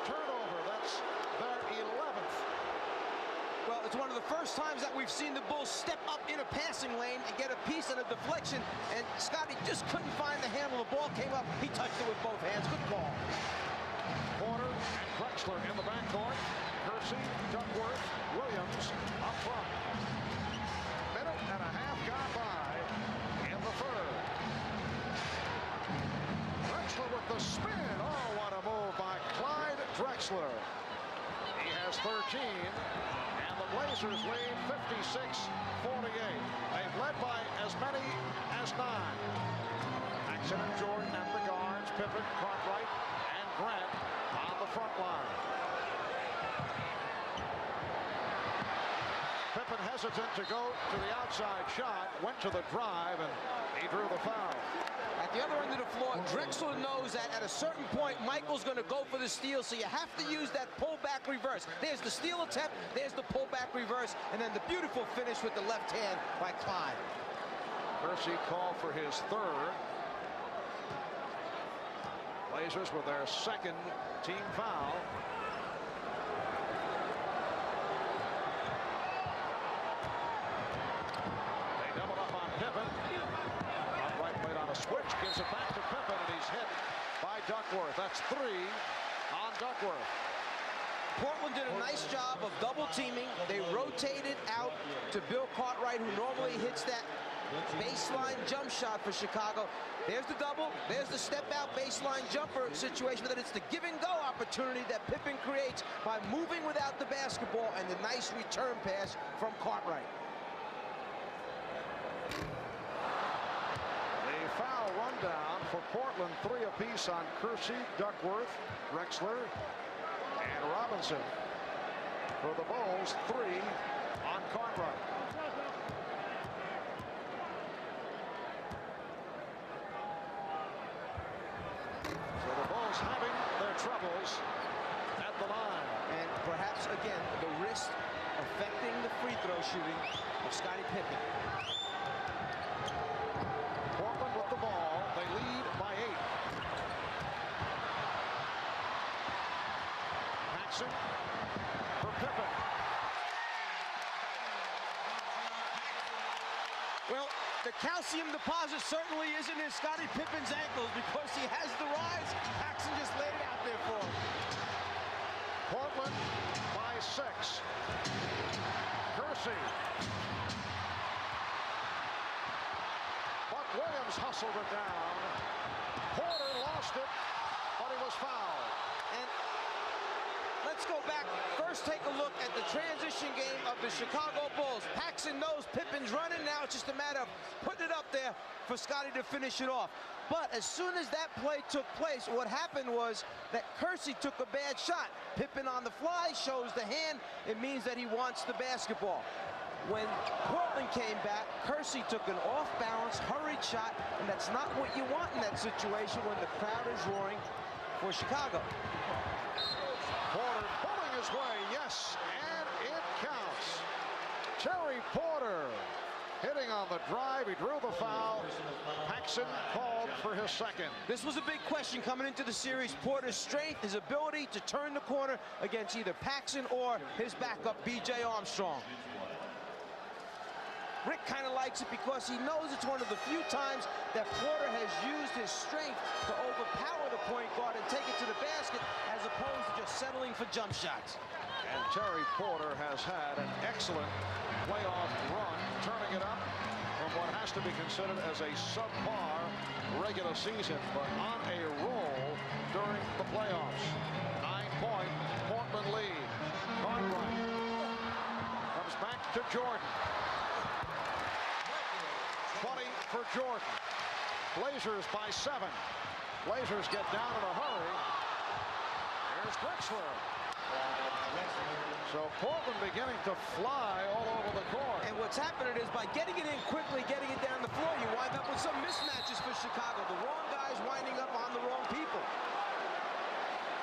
[SPEAKER 1] turnover. That's their 11th.
[SPEAKER 2] Well, it's one of the first times that we've seen the Bulls step up in a passing lane and get a piece and a deflection, and Scotty just couldn't find the handle. The ball came up. He touched it with both hands. Good ball.
[SPEAKER 1] Porter and Drexler in the backcourt. Kersey, Duckworth, Williams up front. Minute and a half gone by in the 3rd. Drexler with the spin. Oh, what a move by Clyde Drexler. He has 13. The Blazers lead 56-48. They've led by as many as 9. Jackson and Jordan at the guards. Pippen, Cartwright, and Grant on the front line. Pippen hesitant to go to the outside shot. Went to the drive, and he drew the foul.
[SPEAKER 2] At the other end of the floor, Drexler knows that at a certain point, Michael's going to go for the steal, so you have to use that pullback reverse. There's the steal attempt, there's the pullback reverse, and then the beautiful finish with the left hand by Clyde.
[SPEAKER 1] Kersey called for his 3rd. Blazers with their 2nd team foul. They double up on Pippen. Upright played on a switch, gives it back to Pippen, and he's hit by Duckworth. That's 3 on Duckworth.
[SPEAKER 2] Portland did a nice job of double teaming. They rotated out to Bill Cartwright, who normally hits that baseline jump shot for Chicago. There's the double, there's the step out baseline jumper situation, but then it's the give and go opportunity that Pippen creates by moving without the basketball, and the nice return pass from Cartwright.
[SPEAKER 1] The foul rundown for Portland, 3 apiece on Kersey, Duckworth, Drexler, and Robinson. For the Bulls, 3 on Cartwright. So the Bulls having their troubles at the line.
[SPEAKER 2] And perhaps, again, the wrist affecting the free throw shooting of Scottie Pippen.
[SPEAKER 1] Portland with the ball. They lead by 8. Paxson for Pippen.
[SPEAKER 2] Well, the calcium deposit certainly isn't in Scottie Pippen's ankles, because he has the rise. Paxson just laid it out there for him.
[SPEAKER 1] Portland by 6. Kersey. Buck Williams hustled it down. Porter lost it, but he was fouled.
[SPEAKER 2] And let's go back. First, take a look at the transition game of the Chicago Bulls. Paxson knows Pippen's running. Now it's just a matter of putting it up there for Scottie to finish it off. But as soon as that play took place, what happened was that Kersey took a bad shot. Pippen on the fly shows the hand. It means that he wants the basketball. When Portland came back, Kersey took an off-balance, hurried shot, and that's not what you want in that situation when the crowd is roaring for Chicago.
[SPEAKER 1] Porter pulling his way, yes, and it counts. Terry Porter hitting on the drive. He drew the foul. Paxson called for his second.
[SPEAKER 2] This was a big question coming into the series. Porter's strength, his ability to turn the corner against either Paxson or his backup, B.J. Armstrong. Rick kind of likes it because he knows it's one of the few times that Porter has used his strength to overpower the point guard and take it to the basket, as opposed to just settling for jump shots.
[SPEAKER 1] And Terry Porter has had an excellent playoff run, turning it up from what has to be considered as a subpar regular season, but on a roll during the playoffs. 9-point Portland lead. Cartwright comes back to Jordan. 20 for Jordan. Blazers by 7. Blazers get down in a hurry. Here's Drexler. So Portland beginning to fly all over the court.
[SPEAKER 2] And what's happening is, by getting it in quickly, getting it down the floor, you wind up with some mismatches for Chicago. The wrong guys winding up on the wrong people.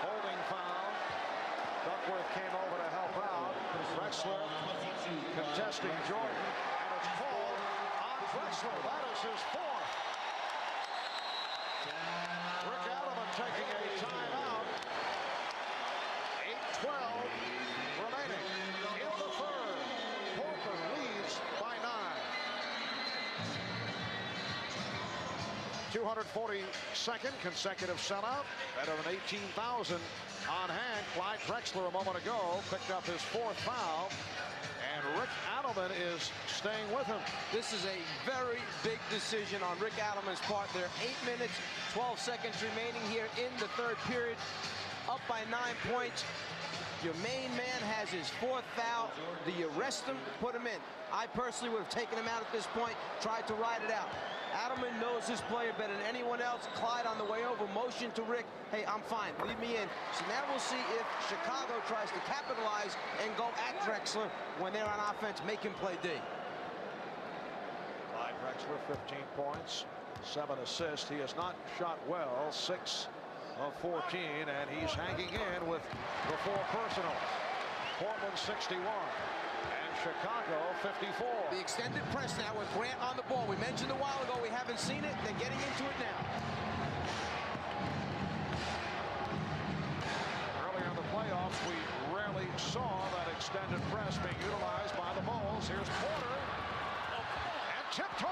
[SPEAKER 1] Holding foul. Duckworth came over to help out. Drexler contesting Jordan. And it's called on Drexler. That is his 4th. Rick Adelman taking a timeout. 8:12 remaining in the third. Portland leads by 9. 242nd consecutive sellout. Better than 18,000 on hand. Clyde Drexler a moment ago picked up his 4th foul. And Rick Adelman is staying with him.
[SPEAKER 2] This is a very big decision on Rick Adelman's part. There are 8 minutes, 12 seconds remaining here in the third period. Up by 9 points. Your main man has his 4th foul. Do you rest him? Put him in. I personally would have taken him out at this point, tried to ride it out. Adelman knows his player better than anyone else. Clyde on the way over, motion to Rick, hey, I'm fine, leave me in. So now we'll see if Chicago tries to capitalize and go at Drexler when they're on offense, make him play D.
[SPEAKER 1] Clyde Drexler, 15 points, 7 assists. He has not shot well, 6 of 14, and he's hanging in with the 4 personals. Portland 61. Chicago 54.
[SPEAKER 2] The extended press now with Grant on the ball. We mentioned a while ago we haven't seen it. They're getting into it now.
[SPEAKER 1] Earlier in the playoffs, we rarely saw that extended press being utilized by the Bulls. Here's Porter. And tip-toe.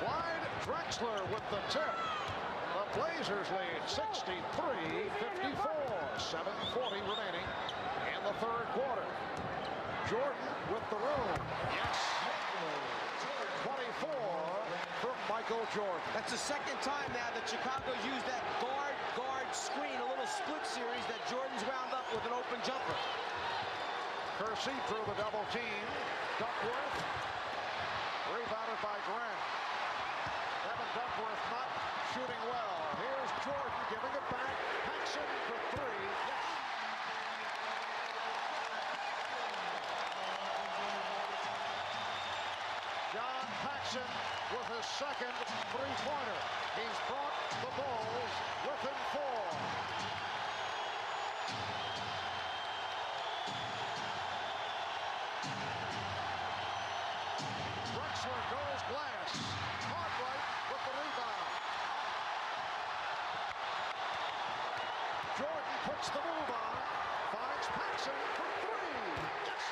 [SPEAKER 1] Clyde Drexler with the tip. The Blazers lead 63-54. 7:40 remaining in the third quarter. Jordan with the room. Yes. 24 for Michael Jordan.
[SPEAKER 2] That's the second time now that Chicago's used that guard screen, a little split series that Jordan's wound up with an open jumper.
[SPEAKER 1] Kersey through the double team. Duckworth rebounded by Grant. Evan Duckworth not shooting well. Here's Jordan giving it back. Paxson for three. Yes. John Paxson with his second three-pointer. He's brought the Bulls within 4. Drexler goes glass. Cartwright with the rebound. Jordan puts the move on. Finds Paxson for three. Yes.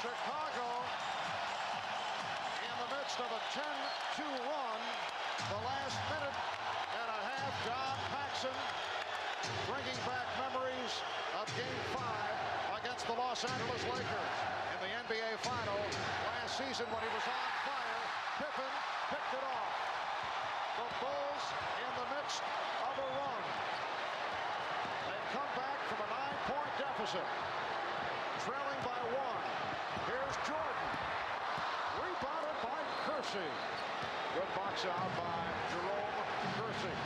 [SPEAKER 1] Chicago in the midst of a 10-2 run. The last minute and a half. John Paxson bringing back memories of Game 5 against the Los Angeles Lakers in the NBA Final last season when he was on fire. Pippen picked it off. The Bulls in the midst of a run. They come back from a 9-point deficit, trailing by 1. Here's Jordan. Rebounded by Kersey. Good box out by Jerome Kersey.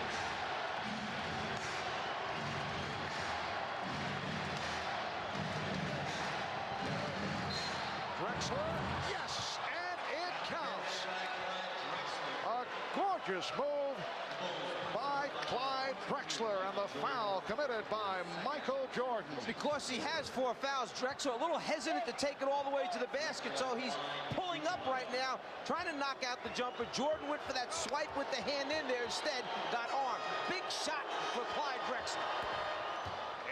[SPEAKER 1] Drexler, yes, and it counts. A gorgeous move by Clyde Drexler, and the foul committed by Michael Jordan.
[SPEAKER 2] Because he has 4 fouls, Drexler a little hesitant to take it all the way to the basket, so he's pulling up right now, trying to knock out the jumper. Jordan went for that swipe with the hand in there, instead got armed. Big shot for Clyde Drexler.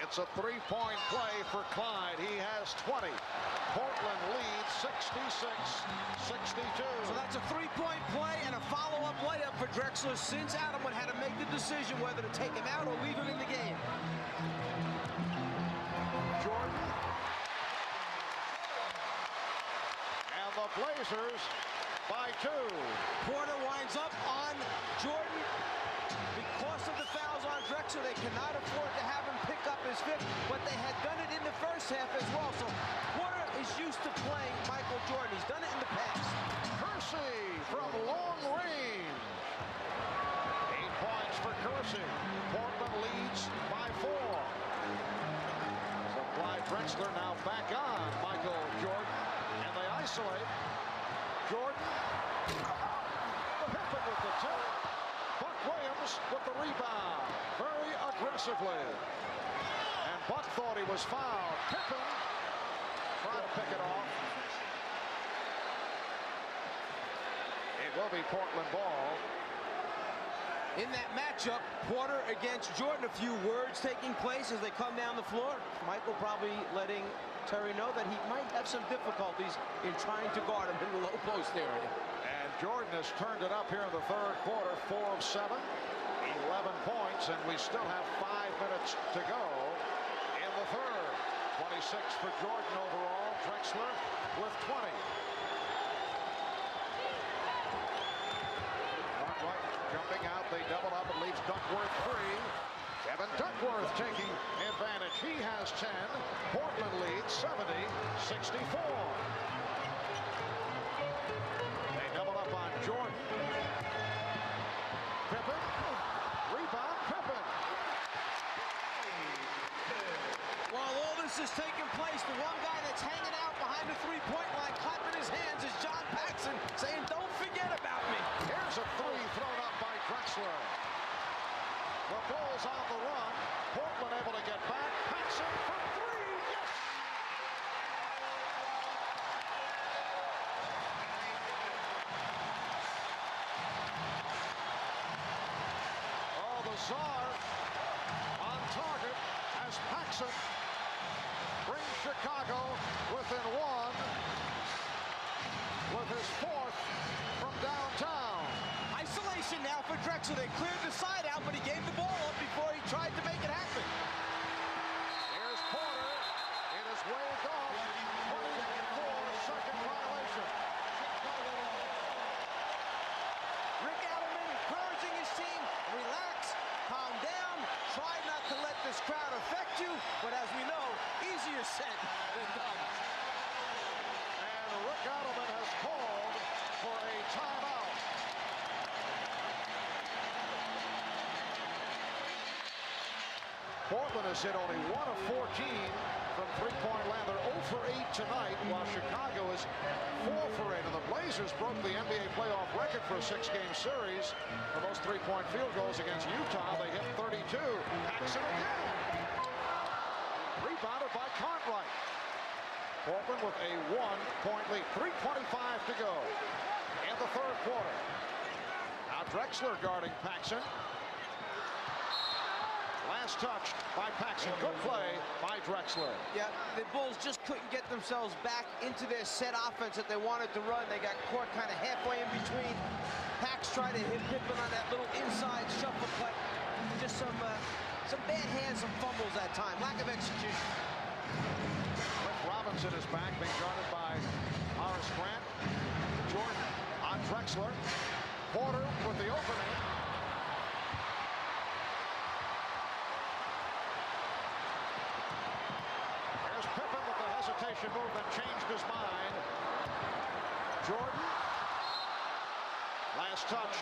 [SPEAKER 1] It's a 3-point play for Clyde. He has 20. Portland leads 66-62.
[SPEAKER 2] So that's a 3-point play and a follow-up layup for Drexler since Adamwood had to make the decision whether to take him out or leave him in the game.
[SPEAKER 1] Jordan. And the Blazers by 2.
[SPEAKER 2] Porter winds up on Jordan. Because of the fouls on Drexler, they cannot afford to have him pick up his 5th, but they had done it in the first half as well. So Porter is used to playing Michael Jordan. He's done it in the past.
[SPEAKER 1] Kersey from long range. 8 points for Kersey. Portland leads by 4. So Clyde Drexler now back on Michael Jordan, and they isolate Jordan. Pippen with the tip. Buck Williams with the rebound, very aggressively. And Buck thought he was fouled. Pippen trying to pick it off. It will be Portland ball.
[SPEAKER 2] In that matchup, Porter against Jordan, a few words taking place as they come down the floor. Michael probably letting Terry know that he might have some difficulties in trying to guard him in the low post area.
[SPEAKER 1] And Jordan has turned it up here in the third quarter, 4 of 7, 11 points, and we still have 5 minutes to go in the third. 26 for Jordan overall. Drexler with 20. Cartwright jumping out. They double up. It leaves Duckworth free. Kevin Duckworth taking advantage. He has 10. Portland leads 70-64. They double up on Jordan. Pippen. Rebound, Pippen.
[SPEAKER 2] While all this is taking place, the one guy that's hanging out behind the three-point line, clapping his hands, is John Paxson, saying, "Don't forget about me."
[SPEAKER 1] Here's a 3 thrown up by Drexler. The Bulls on the run. Portland able to get back. Paxson for 3. Yes! Oh, the Czar on target as Paxson brings Chicago within one with his fourth from downtown.
[SPEAKER 2] Isolation now for Drexler. They cleared the side out, but he gave the ball up before he tried to make it happen.
[SPEAKER 1] Here's Porter. It is waved off. 24-second violation.
[SPEAKER 2] Rick Adelman encouraging his team, relax, calm down, try not to let this crowd affect you, but as we know, easier said than done.
[SPEAKER 1] And Rick Adelman has called for a timeout. Portland has hit only 1 of 14 from three-point land. They're 0 for 8 tonight, while Chicago is 4 for 8. And the Blazers broke the NBA playoff record for a 6-game series. For those three-point field goals against Utah, they hit 32. Paxson again. Rebounded by Cartwright. Portland with a 1-point lead. 3:25 to go in the third quarter. Now Drexler guarding Paxson. Last touch by Paxson. Good play by Drexler.
[SPEAKER 2] Yeah, the Bulls just couldn't get themselves back into their set offense that they wanted to run. They got caught kind of halfway in between. Pax tried to hit Pippen on that little inside shuffle cut. Just some bad hands, some fumbles that time. Lack of execution.
[SPEAKER 1] Cliff Robinson is back, being guarded by Horace Grant. Jordan on Drexler. Porter with the opening. Hesitation move that changed his mind. Jordan. Last touch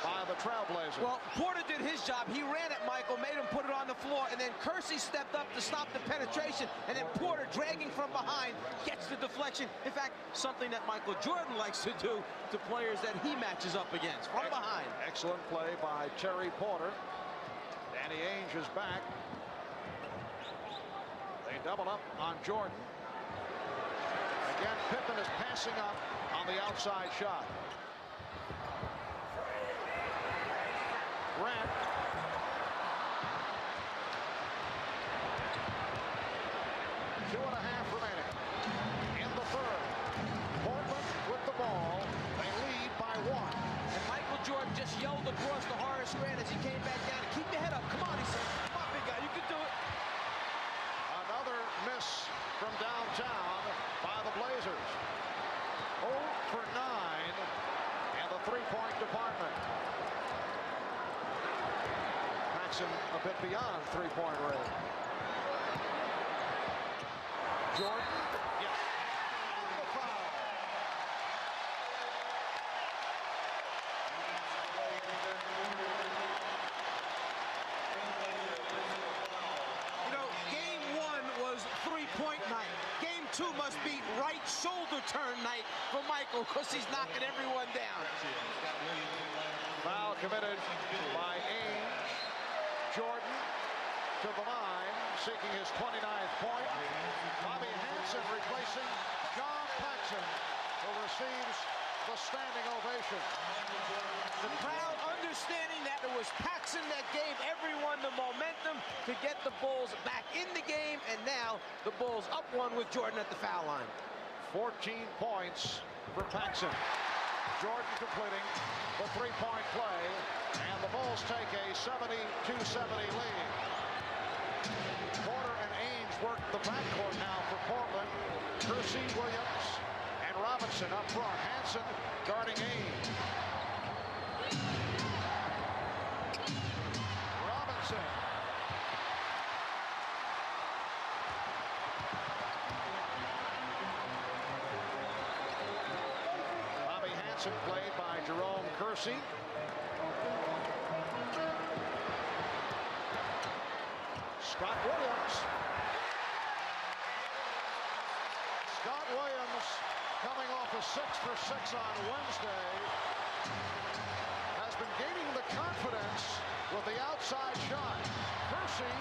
[SPEAKER 1] by the Trailblazers.
[SPEAKER 2] Well, Porter did his job. He ran at Michael, made him put it on the floor, and then Kersey stepped up to stop the penetration, and then Porter, dragging from behind, gets the deflection. In fact, something that Michael Jordan likes to do to players that he matches up against, from behind.
[SPEAKER 1] Excellent play by Terry Porter. Danny Ainge is back. They double up on Jordan. Again, Pippen is passing up on the outside shot. Grant. Two and a half remaining in the third. Portland with the ball. They lead by 1.
[SPEAKER 2] And Michael Jordan just yelled across to Horace Grant as he came back down. Keep your head up. Come on, he said. Come on, big guy. You can do it.
[SPEAKER 1] Another miss from downtown by the Blazers. 0 for 9 in the three-point department. Paxson a bit beyond three-point range. Jordan. Yes. The foul.
[SPEAKER 2] You know, game 1 was three-point night. Game 2 must be right shoulder turn night for Michael because he's knocking everyone down.
[SPEAKER 1] Foul committed by Ainge. Jordan to the line, seeking his 29th point. Bobby Hansen replacing John Paxson, who receives the standing ovation.
[SPEAKER 2] The crowd understanding that it was Paxson that gave everyone the momentum to get the Bulls back in the game, and now the Bulls up 1 with Jordan at the foul line.
[SPEAKER 1] 14 points for Paxson. Jordan completing the three-point play, and the Bulls take a 72-70 lead. Porter and Ainge work the backcourt now for Portland. Kersey, Williams, and Robinson up front. Hansen guarding Ainge. Robinson. Bobby Hansen played by Jerome Kersey. Scott Williams. Scott Williams coming off a 6 for 6 on Wednesday has been gaining the confidence with the outside shot. Kersey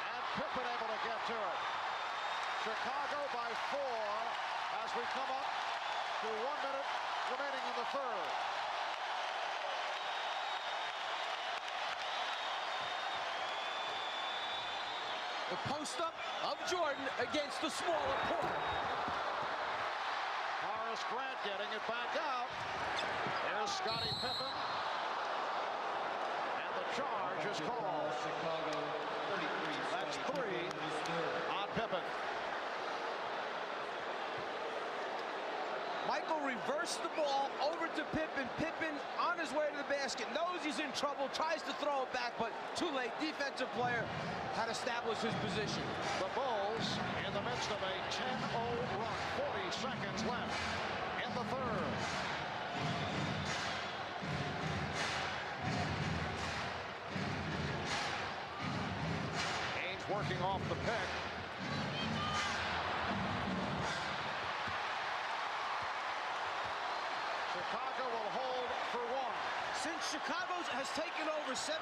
[SPEAKER 1] and Pippen able to get to it. Chicago by 4 as we come up to 1 minute remaining in the third.
[SPEAKER 2] The post-up of Jordan against the smaller Porter.
[SPEAKER 1] Horace Grant getting it back out. Here's Scottie Pippen. And the charge is called. That's 3 on Pippen.
[SPEAKER 2] Michael reversed the ball over to Pippen. Pippen on his way to the basket, knows he's in trouble, tries to throw it back, but too late. Defensive player had established his position.
[SPEAKER 1] The Bulls in the midst of a 10-0 run. 40 seconds left in the third. Ainge working off the pick. Chicago will hold for 1.
[SPEAKER 2] Since Chicago has taken over 72-70,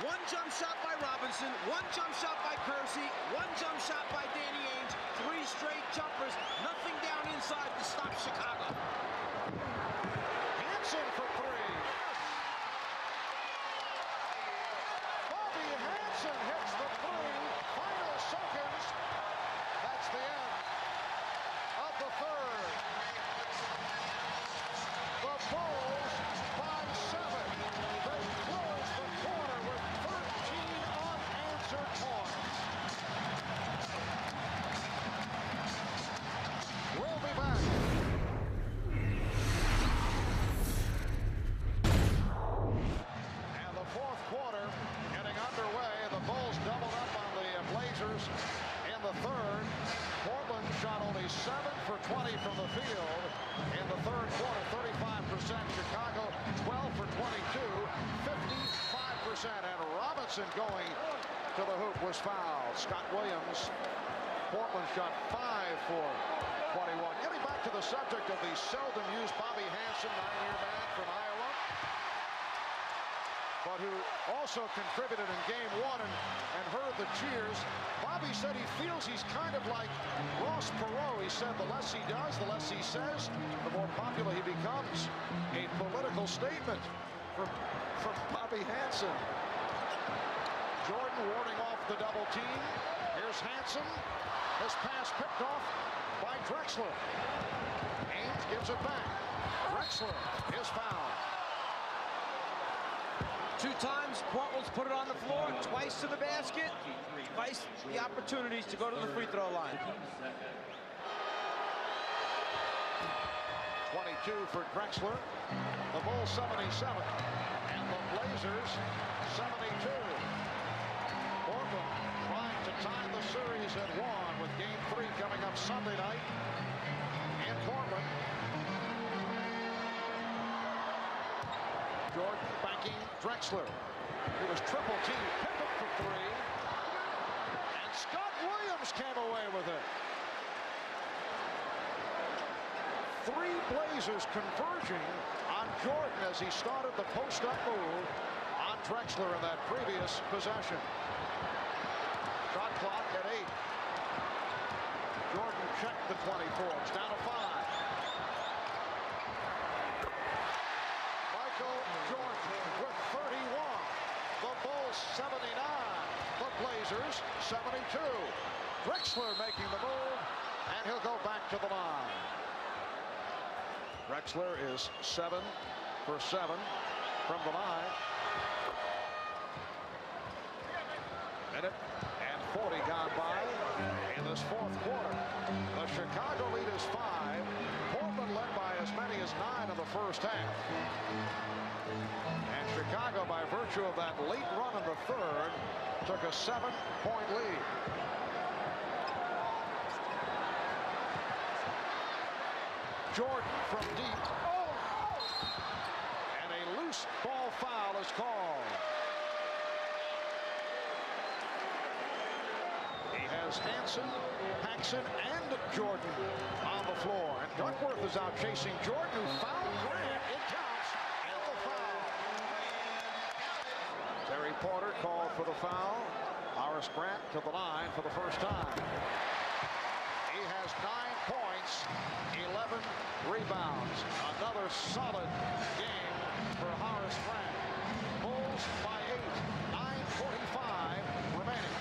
[SPEAKER 2] 1 jump shot by Robinson, 1 jump shot by Kersey, 1 jump shot by Danny Ainge, 3 straight jumpers, nothing down inside to stop Chicago.
[SPEAKER 1] Hanson for 3. Bobby Hanson hits the 3. Final seconds. That's the end of the third. The Bulls by 7. They close the quarter with 13 unanswered points. We'll be back. And the fourth quarter getting underway. The Bulls doubled up on the Blazers in the third. Portland shot only 7 for 20 from the field in the third quarter. 35%. Chicago 12 for 22. 55%. And Robinson going to the hoop was fouled. Scott Williams. Portland shot 5 for 21. Getting back to the subject of the seldom used Bobby Hanson, 9-year man from Iowa, but who also contributed in game 1 and heard the cheers. Bobby said he feels he's kind of like Ross Perot. He said the less he does, the less he says, the more popular he becomes. A political statement from Bobby Hanson. Jordan warding off the double team. Here's Hanson. His pass picked off by Drexler. Ainge gives it back. Drexler is fouled.
[SPEAKER 2] 2 times Portland's put it on the floor, twice to the basket, twice the opportunities to go to the free throw line.
[SPEAKER 1] 22 for Drexler. The Bulls 77. And the Blazers 72. Portland trying to tie the series at 1 with game 3 coming up Sunday night in Portland. Jordan backing Drexler. It was triple team. Pippen for 3. And Scott Williams came away with it. 3 Blazers converging on Jordan as he started the post-up move on Drexler in that previous possession. Shot clock at 8. Jordan checked the 24. It's down to 5. Michael Jordan with 31. The Bulls 79. The Blazers 72. Drexler making the move, and he'll go back to the line. Drexler is 7 for 7 from the line. Minute and 40 gone by in this fourth quarter. The Chicago lead is 5. Portland led by as many as 9 in the first half. And Chicago, by virtue of that late run in the third, took a 7-point lead. Jordan from deep. And a loose ball foul is called. He has Hanson, Paxson, and Jordan on the floor. And Duckworth is out chasing Jordan, who fouled Grant. It counts, and the foul. Terry Porter called for the foul. Horace Grant to the line for the first time. He has 9 points, 11 rebounds. Another solid game for Horace Grant. Bulls by 8, 9:45 remaining.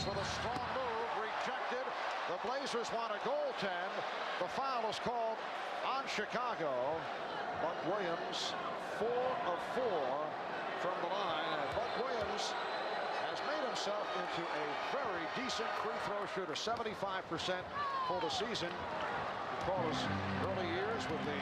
[SPEAKER 1] Williams with a strong move, rejected. The Blazers want a goaltend. The foul is called on Chicago. Buck Williams, 4 of 4 from the line. And Buck Williams has made himself into a very decent free throw shooter, 75% for the season. Recall his early years with the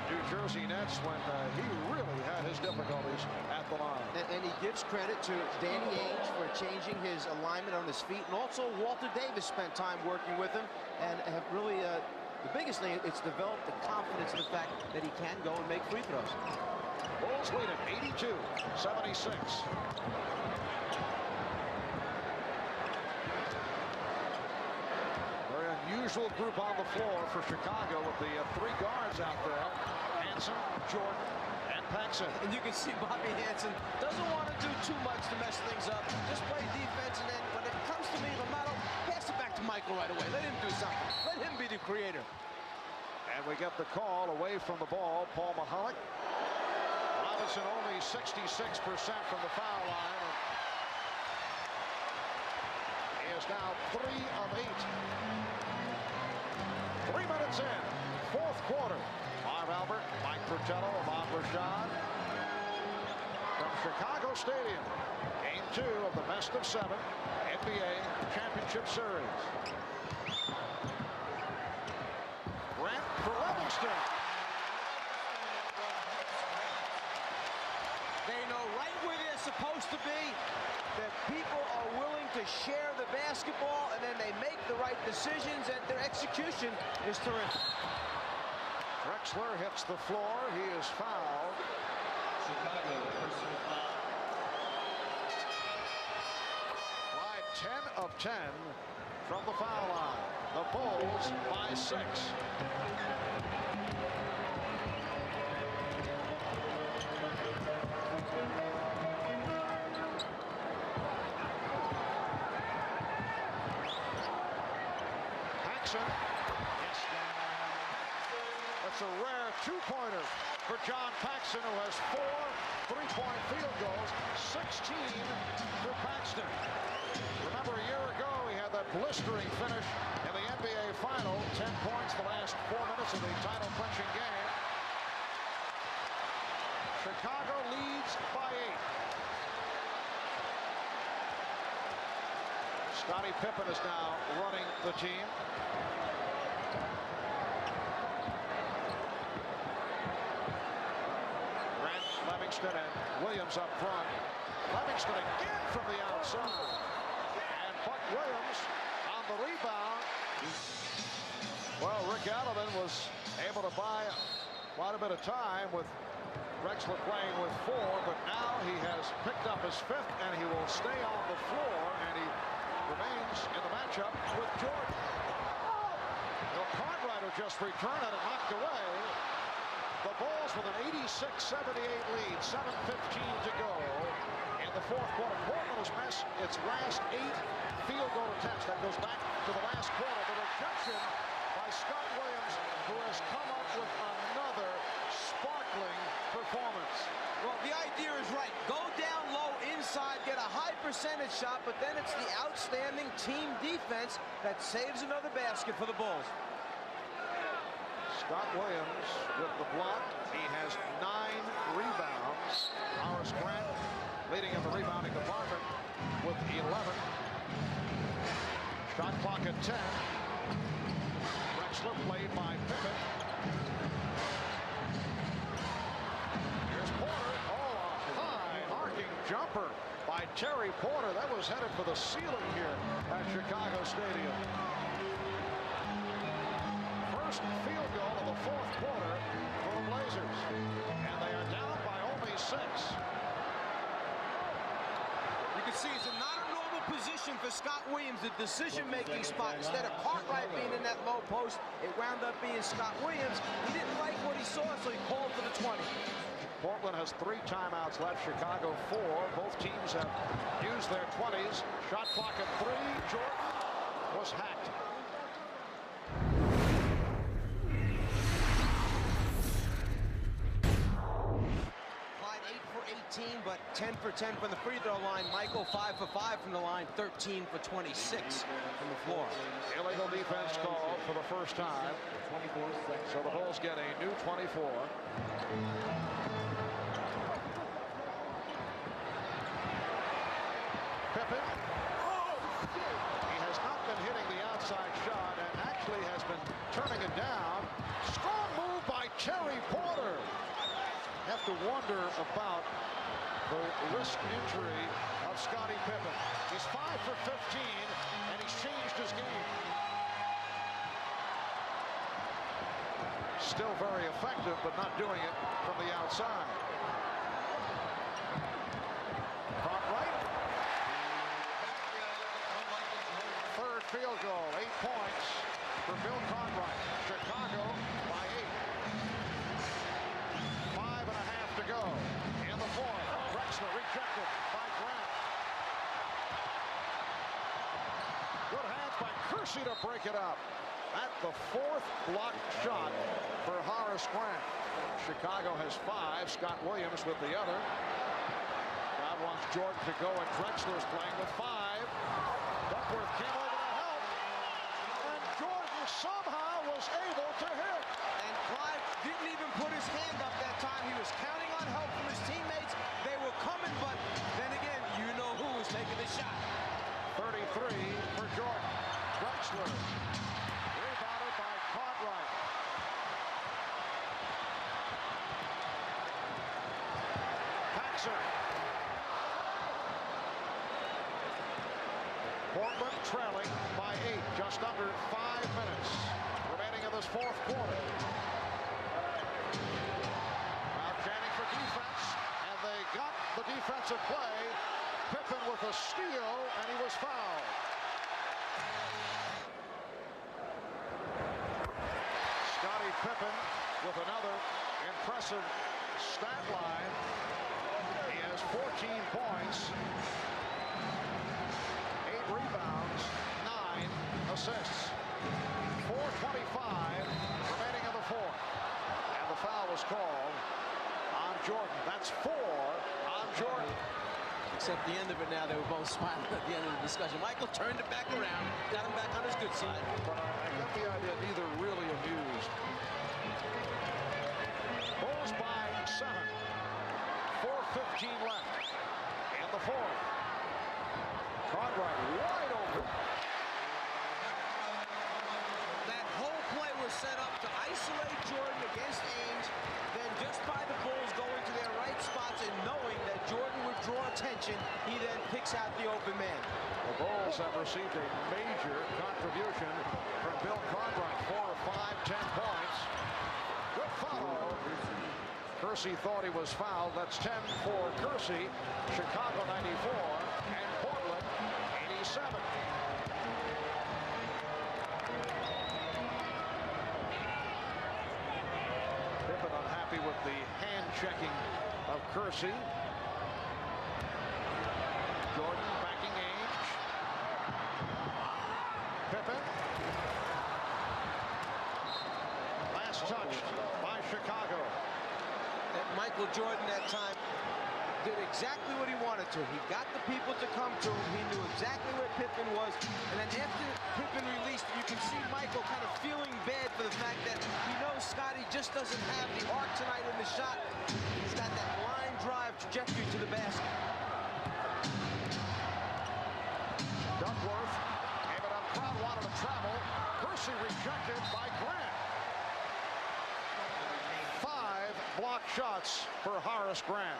[SPEAKER 1] New Jersey Nets when he really had his difficulties at the line.
[SPEAKER 2] And he gives credit to Danny Ainge for changing his alignment on his feet, and also Walter Davis spent time working with him and have really, the biggest thing, it's developed the confidence in the fact that he can go and make free throws.
[SPEAKER 1] Bulls lead at 82-76. Very unusual group on the floor for Chicago with the 3 guards out there. Hansen, Jordan, and Paxson.
[SPEAKER 2] And you can see Bobby Hansen doesn't want to do too much to mess things up. Just play defense, and then when it comes to me, Lamato, pass it back to Michael right away. Let him do something. Let him be the creator.
[SPEAKER 1] And we get the call away from the ball. Paul Mahalik. Robinson only 66% from the foul line. He is now 3 of 8. 3 minutes in, 4th quarter. Marv Albert, Mike Fratello, Ahmad Rashad. From Chicago Stadium, Game 2 of the best of 7 NBA Championship Series. Grant for Livingston.
[SPEAKER 2] They know right where they're supposed to be, that people are willing to share the basketball, and then they make the right decisions, and their execution is terrific.
[SPEAKER 1] Drexler hits the floor. He is fouled.
[SPEAKER 5] Chicago personal foul.
[SPEAKER 1] Clyde 10 of 10 from the foul line. The Bulls by 6. Paxson. That's a rare 2-pointer for John Paxson, who has 4 3-point field goals, 16 for Paxton. Remember, a year ago, he had that blistering finish in the NBA Final, 10 points the last 4 minutes of the title-clinching game. Chicago leads by 8. Scottie Pippen is now running the team. Livingston and Williams up front. Livingston again from the outside. And Buck Williams on the rebound. Well, Rick Allen was able to buy quite a bit of time with Drexler playing with 4, but now he has picked up his 5th, and he will stay on the floor, and he remains in the matchup with Jordan. Bill Cartwright, who just returned, had it knocked away. The Bulls with an 86-78 lead, 7:15 to go in the 4th quarter. Portland has missed its last 8 field goal attempts. That goes back to the last quarter. The rejection by Scott Williams, who has come up with another sparkling performance.
[SPEAKER 2] Well, the idea is right. Go down low inside, get a high percentage shot, but then it's the outstanding team defense that saves another basket for the Bulls.
[SPEAKER 1] Scott Williams with the block. He has 9 rebounds. Horace Grant leading in the rebounding department with 11. Shot clock at 10. Drexler played by Pippen. Here's Porter. Oh, a high arcing jumper by Terry Porter. That was headed for the ceiling here at Chicago Stadium. First field goal of the 4th quarter for the Blazers, and they are down by only 6.
[SPEAKER 2] You can see it's not a normal position for Scott Williams, the decision-making spot. Instead of Cartwright being in that low post, it wound up being Scott Williams. He didn't like what he saw, so he called for the 20.
[SPEAKER 1] Portland has 3 timeouts left. Chicago 4. Both teams have used their 20s. Shot clock at 3. Jordan was hacked.
[SPEAKER 2] But 10 for 10 from the free throw line. Michael 5 for 5 from the line, 13 for 26 from the floor.
[SPEAKER 1] Illegal defense called for the first time. So the Bulls get a new 24. Pippen. He has not been hitting the outside shot and actually has been turning it down. Strong move by Terry Porter. Have to wonder about the wrist injury of Scottie Pippen. He's 5 for 15 and he's changed his game. Still very effective, but not doing it from the outside. Cartwright. Third field goal, 8 points for Bill Cartwright. Chicago by 8. 5.5 to go in the fourth. Drexler rejected by Grant. Good hands by Kersey to break it up. At the fourth blocked shot for Horace Grant. Chicago has 5. Scott Williams with the other. God wants Jordan to go, and Drexler's playing with 5. Duckworth came over to help, and Jordan somehow was able to hit.
[SPEAKER 2] And Clyde didn't even put his hand up that time. He was counting on help from his teammates. They were coming, but then again, you know who was taking the shot.
[SPEAKER 1] 33 for Jordan. Drexler. Rebounded by Cartwright. Paxson. Portland trailing by 8. Just under 5 minutes remaining in this fourth quarter. Now chanting for defense, and they got the defensive play. Pippen with a steal, and he was fouled. Scottie Pippen with another impressive stat line. He has 14 points, 8 rebounds, 9 assists. 4:25 remaining in the fourth. And the foul was called on Jordan. That's 4 on Jordan.
[SPEAKER 2] Except the end of it now, they were both smiling at the end of the discussion. Michael turned it back around, got him back on his good side.
[SPEAKER 1] But I got the idea neither really amused. Bulls by 7. 4:15 left in the fourth. Cartwright wide open.
[SPEAKER 2] That whole play was set up to isolate Jordan against Ainge. Then just by the Bulls going to their right spots and knowing that Jordan would draw attention, he then picks out the open man.
[SPEAKER 1] The Bulls have received a major contribution from Bill Cartwright. 4 of 5, 10 points. Good follow. Kersey thought he was fouled. That's 10 for Kersey. Chicago 94 and Portland 87. Pippen unhappy with the hand checking of Kersey. Jordan backing Ainge. Pippen. Last touched by Chicago.
[SPEAKER 2] That Michael Jordan that time did exactly what he wanted to. He got the people to come to him. He knew exactly where Pippen was. And then after Pippen released, you can see Michael kind of feeling bad for the fact that he knows Scottie just doesn't have the arc tonight in the shot. He's got that line drive trajectory to the basket.
[SPEAKER 1] Duckworth gave it up. Crowd wanted to travel. Kersey rejected by Grant. 5 block shots for Horace Grant.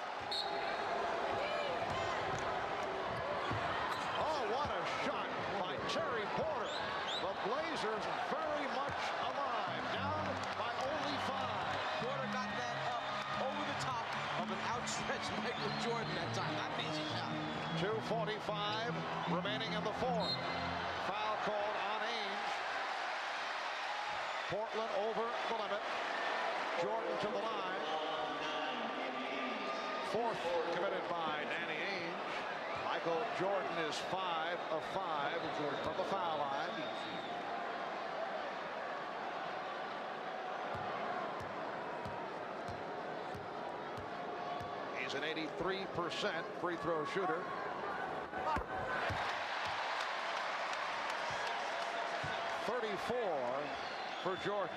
[SPEAKER 1] Oh, what a shot by Terry Porter. The Blazers very much alive. Down by only 5.
[SPEAKER 2] Porter got that up over the top of an outstretched Michael Jordan that time. That easy shot.
[SPEAKER 1] 2:45 remaining in the fourth. Foul called on Ainge. Portland over the limit. Jordan to the line. Fourth committed by Danny Ainge. Michael Jordan is 5 of 5 from the foul line. He's an 83% free throw shooter. .34 for Jordan.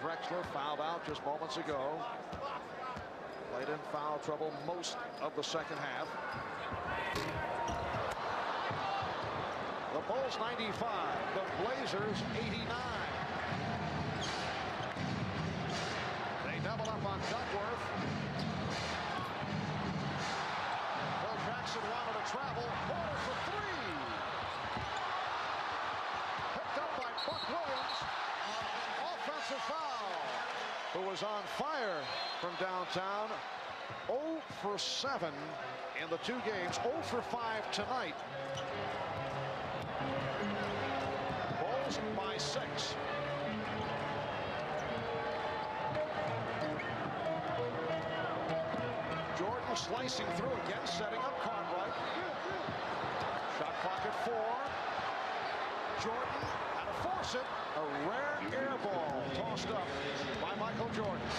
[SPEAKER 1] Drexler fouled out just moments ago. Played in foul trouble most of the second half. The Bulls 95, the Blazers 89. They double up on Duckworth. Phil Jackson wanted to travel. Porter for three. Picked up by Buck Williams. Offensive foul. Who was on fire from downtown. 0 for 7 in the 2 games. 0 for 5 tonight. Bulls by 6. Jordan slicing through again, setting up Cartwright. Shot clock at 4. Jordan had to force it. A rare air ball tossed up by Michael Jordan.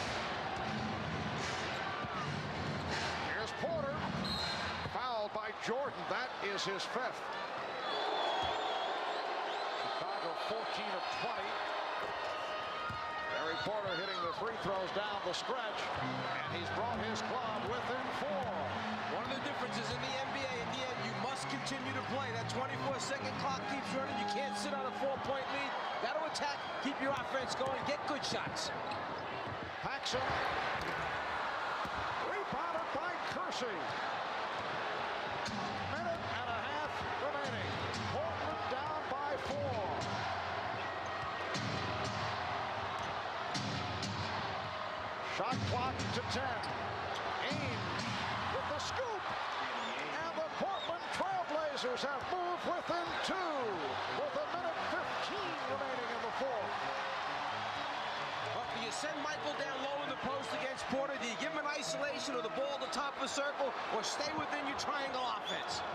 [SPEAKER 1] Here's Porter. Fouled by Jordan. That is his 5th. Chicago 14 of 20. Barry Porter hitting the free throws down the stretch. And he's brought his club within 4.
[SPEAKER 2] One of the differences in the NBA, in the end, you must continue to play. That 24-second clock keeps running. You can't sit on a 4-point lead. Got to attack, keep your offense going, get good shots.
[SPEAKER 1] Paxson. Rebounded by Kersey. Minute and a half remaining. Portland down by 4. Shot clock to 10. Ames with the scoop. And the Portland Trailblazers have moved within 2 with a minute 15 remaining in the 4th.
[SPEAKER 2] Well, do you send Michael down low in the post against Porter? Do you give him an isolation or the ball at the top of the circle, or stay within your triangle offense?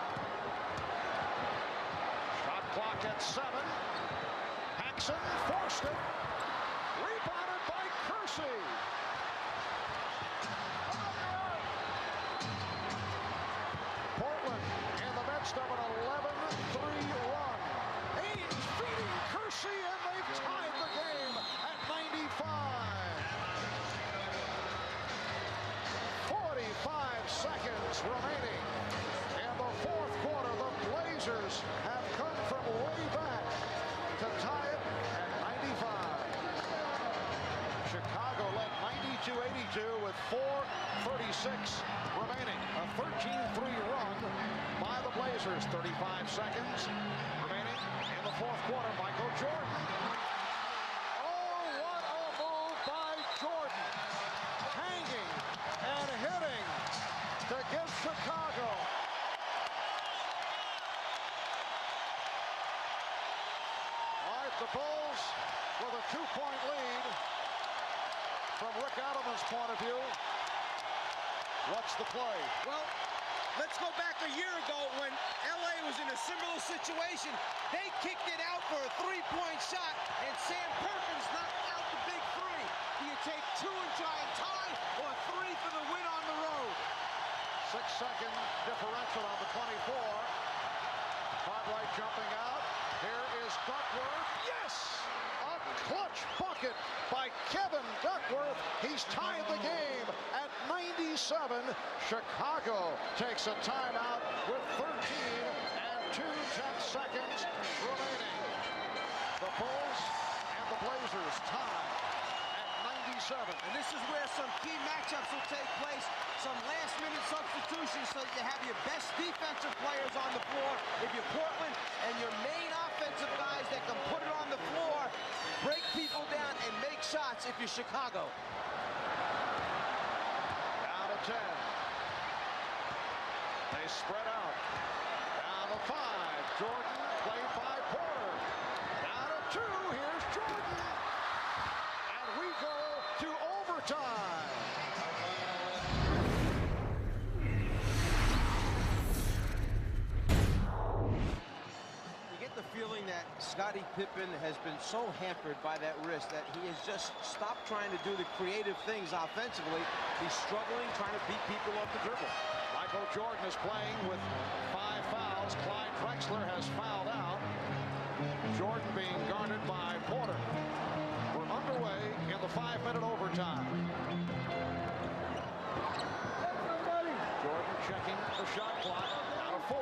[SPEAKER 1] Shot clock at 7. Paxson forced it. Rebounded by Kersey. Portland in the midst of an 11-3 run. Ames feeding Kersey, and they've tied the game at 95. 45 seconds remaining. In the 4th quarter, the Blazers have come from way back to tie it at 95. Chicago led 92-82 with 4:36 remaining. A 13-3 run by the Blazers. 35 seconds remaining in the 4th quarter. Michael Jordan. Oh, what a move by Jordan. Hanging and hitting to give Chicago. All right, the Bulls with a 2-point lead. From Rick Adelman's point of view, what's the play?
[SPEAKER 2] Well, let's go back a year ago when LA was in a similar situation. They kicked it out for a 3-point shot, and Sam Perkins knocked out the big 3. Do you take 2 and try and tie, or 3 for the win on the road?
[SPEAKER 1] 6-second differential on the 24. Cartwright jumping out. Here is Duckworth. Yes! A clutch bucket by Kevin Duckworth. He's tied the game at 97. Chicago takes a timeout with 13 and 2 seconds remaining. The Bulls and the Blazers tie at 97.
[SPEAKER 2] And this is where some key matchups will take place. Some last-minute substitutions so that you have your best defensive players on the floor if you're Portland, and your main offensive guys that can put it on the floor, break people down, and make shots if you're Chicago.
[SPEAKER 1] Down to 10. They spread out. Down to 5. Jordan played by Porter. Down to 2. Here's Jordan. And we go to overtime.
[SPEAKER 2] You get the feeling that Scottie Pippen has been so hampered by that wrist that he has just stopped trying to do the creative things offensively. He's struggling trying to beat people off the dribble.
[SPEAKER 1] Michael Jordan is playing with 5 fouls. Clyde Drexler has fouled out. Jordan being guarded by Porter. We're underway in the 5-minute overtime. Jordan checking the shot clock. Down to 4.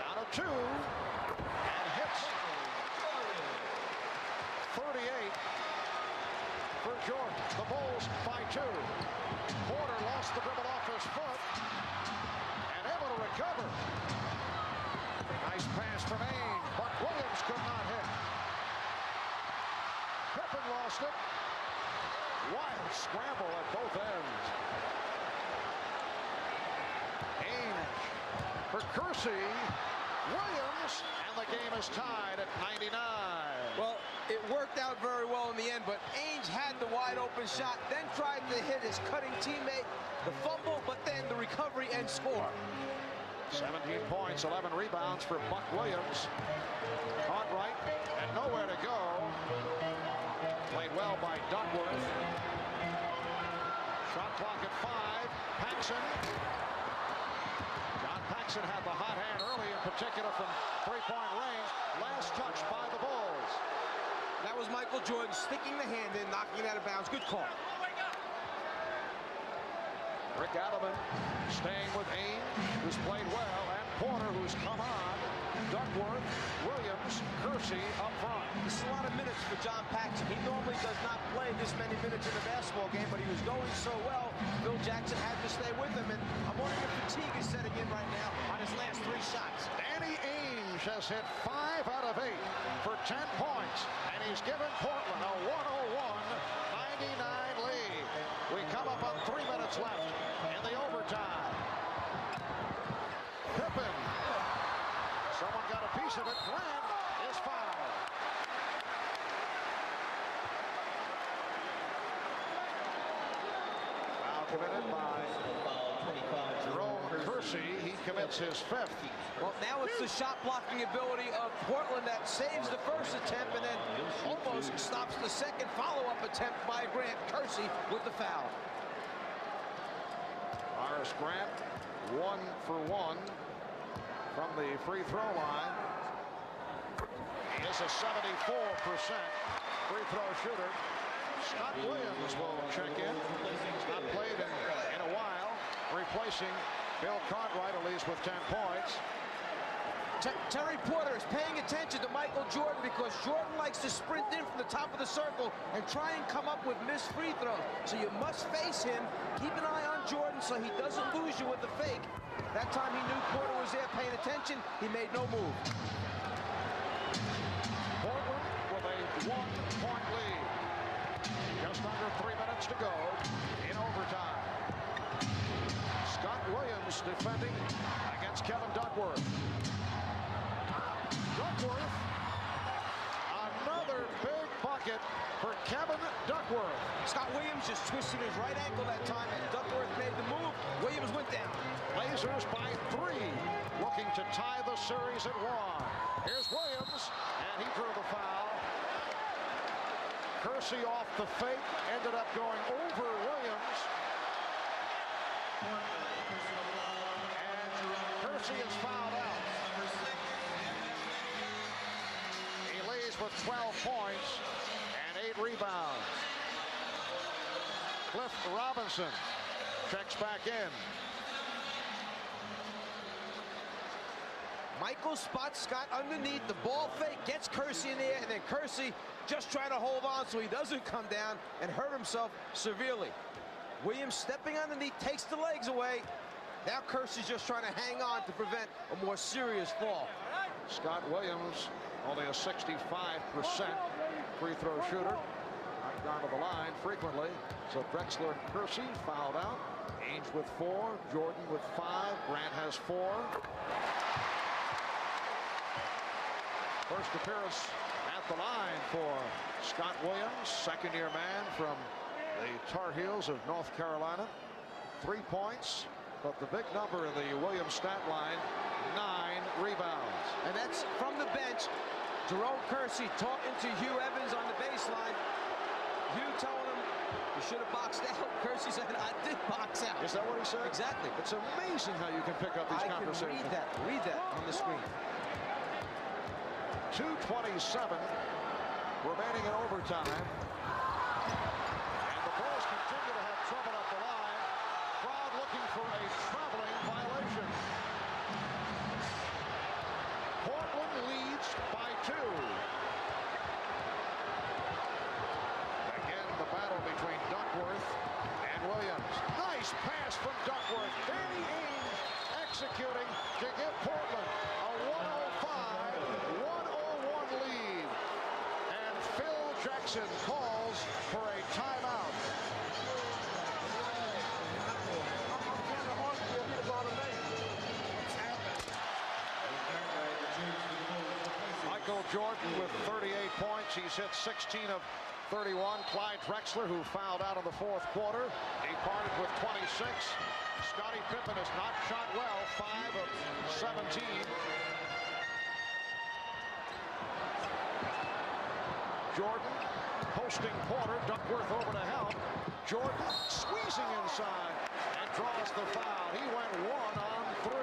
[SPEAKER 1] Down to 2. And hits. 38 for Jordan. The Bulls by 2. Porter lost the dribble off his foot. And able to recover. Nice pass from Ainge. But Williams could not hit. Pippen lost it. Wild scramble at both ends. Ainge for Kersey. Williams. And the game is tied at 99.
[SPEAKER 2] Well, it worked out very well in the end, but Ainge had the wide open shot, then tried to hit his cutting teammate, the fumble, but then the recovery and score.
[SPEAKER 1] 17 points, 11 rebounds for Buck Williams. Caught right and nowhere to go. Played well by Duckworth. Shot clock at 5. Paxson. John Paxson had the hot hand early, in particular from three-point range. Last touch by the Bulls.
[SPEAKER 2] That was Michael Jordan sticking the hand in, knocking it out of bounds. Good call.
[SPEAKER 1] Rick Adelman staying with Ainge, who's played well, and Porter, who's come on. Duckworth, Williams, Kersey up front.
[SPEAKER 2] This is a lot of minutes for John Paxson. He normally does not play this many minutes in a basketball game, but he was going so well, Phil Jackson had to stay with him, and I'm wondering if fatigue is setting in right now on his last 3 shots.
[SPEAKER 1] Danny Ainge has hit 5 out of 8 for 10 points, and he's given Portland a 101-99 lead. We come up on 3 minutes left in the overtime. Pippen. Someone got a piece of it. Grant is fouled. Foul committed by Jerome Kersey. He commits his 5th.
[SPEAKER 2] Well, now it's the shot blocking ability of Portland that saves the first attempt and then almost stops the second follow-up attempt by Grant. Kersey with the foul.
[SPEAKER 1] Horace Grant, 1 for 1 from the free throw line. He is a 74% free throw shooter. Scott Williams will check in. He's not played in a while, replacing Bill Cartwright, at least with 10 points.
[SPEAKER 2] Terry Porter is paying attention to Michael Jordan because Jordan likes to sprint in from the top of the circle and try and come up with missed free throws. So you must face him. Keep an eye on Jordan so he doesn't lose you with the fake. That time he knew Porter was there paying attention. He made no move.
[SPEAKER 1] Portland with a 1-point lead. Just under 3 minutes to go in overtime. Scott Williams defending against Kevin Duckworth. Duckworth, another big bucket for Kevin Duckworth.
[SPEAKER 2] Scott Williams just twisted his right ankle that time, and Duckworth made the move. Williams went down.
[SPEAKER 1] Blazers by 3, looking to tie the series at 1. Here's Williams, and he drew the foul. Kersey off the fake, ended up going over Williams. And Kersey is fouled out. He leads with 12 points and 8 rebounds. Cliff Robinson checks back in.
[SPEAKER 2] Michael spots Scott underneath, the ball fake, gets Kersey in the air, and then Kersey just trying to hold on so he doesn't come down and hurt himself severely. Williams stepping underneath, takes the legs away. Now Kersey's just trying to hang on to prevent a more serious fall.
[SPEAKER 1] Scott Williams, only a 65% free throw shooter. Knocked down to the line frequently. So Drexler and Kersey fouled out. Ainge with 4, Jordan with 5, Grant has 4. First appearance at the line for Scott Williams, second-year man from the Tar Heels of North Carolina. 3 points, But the big number in the Williams stat line, 9 rebounds.
[SPEAKER 2] And that's from the bench. Jerome Kersey talking to Hugh Evans on the baseline. Hugh telling him, you should have boxed out. Kersey said, I did box out.
[SPEAKER 1] Is that what he said?
[SPEAKER 2] Exactly.
[SPEAKER 1] It's amazing how you can pick up these conversations.
[SPEAKER 2] I can read that on the screen.
[SPEAKER 1] 2:27 remaining in overtime. And the Bulls continue to have trouble at the line. Crowd looking for a traveling violation. Portland leads by 2. Again, the battle between Duckworth and Williams. Nice pass from Duckworth. Danny Ainge executing to give Portland a 105-101 lead. And Phil Jackson calls for a timeout. Michael Jordan with 38 points. He's hit 16 of 31. Clyde Drexler, who fouled out in the fourth quarter, departed with 26. Scottie Pippen has not shot well, 5 of 17. Jordan posting Porter. Duckworth over to help. Jordan squeezing inside and draws the foul. He went 1 on 3.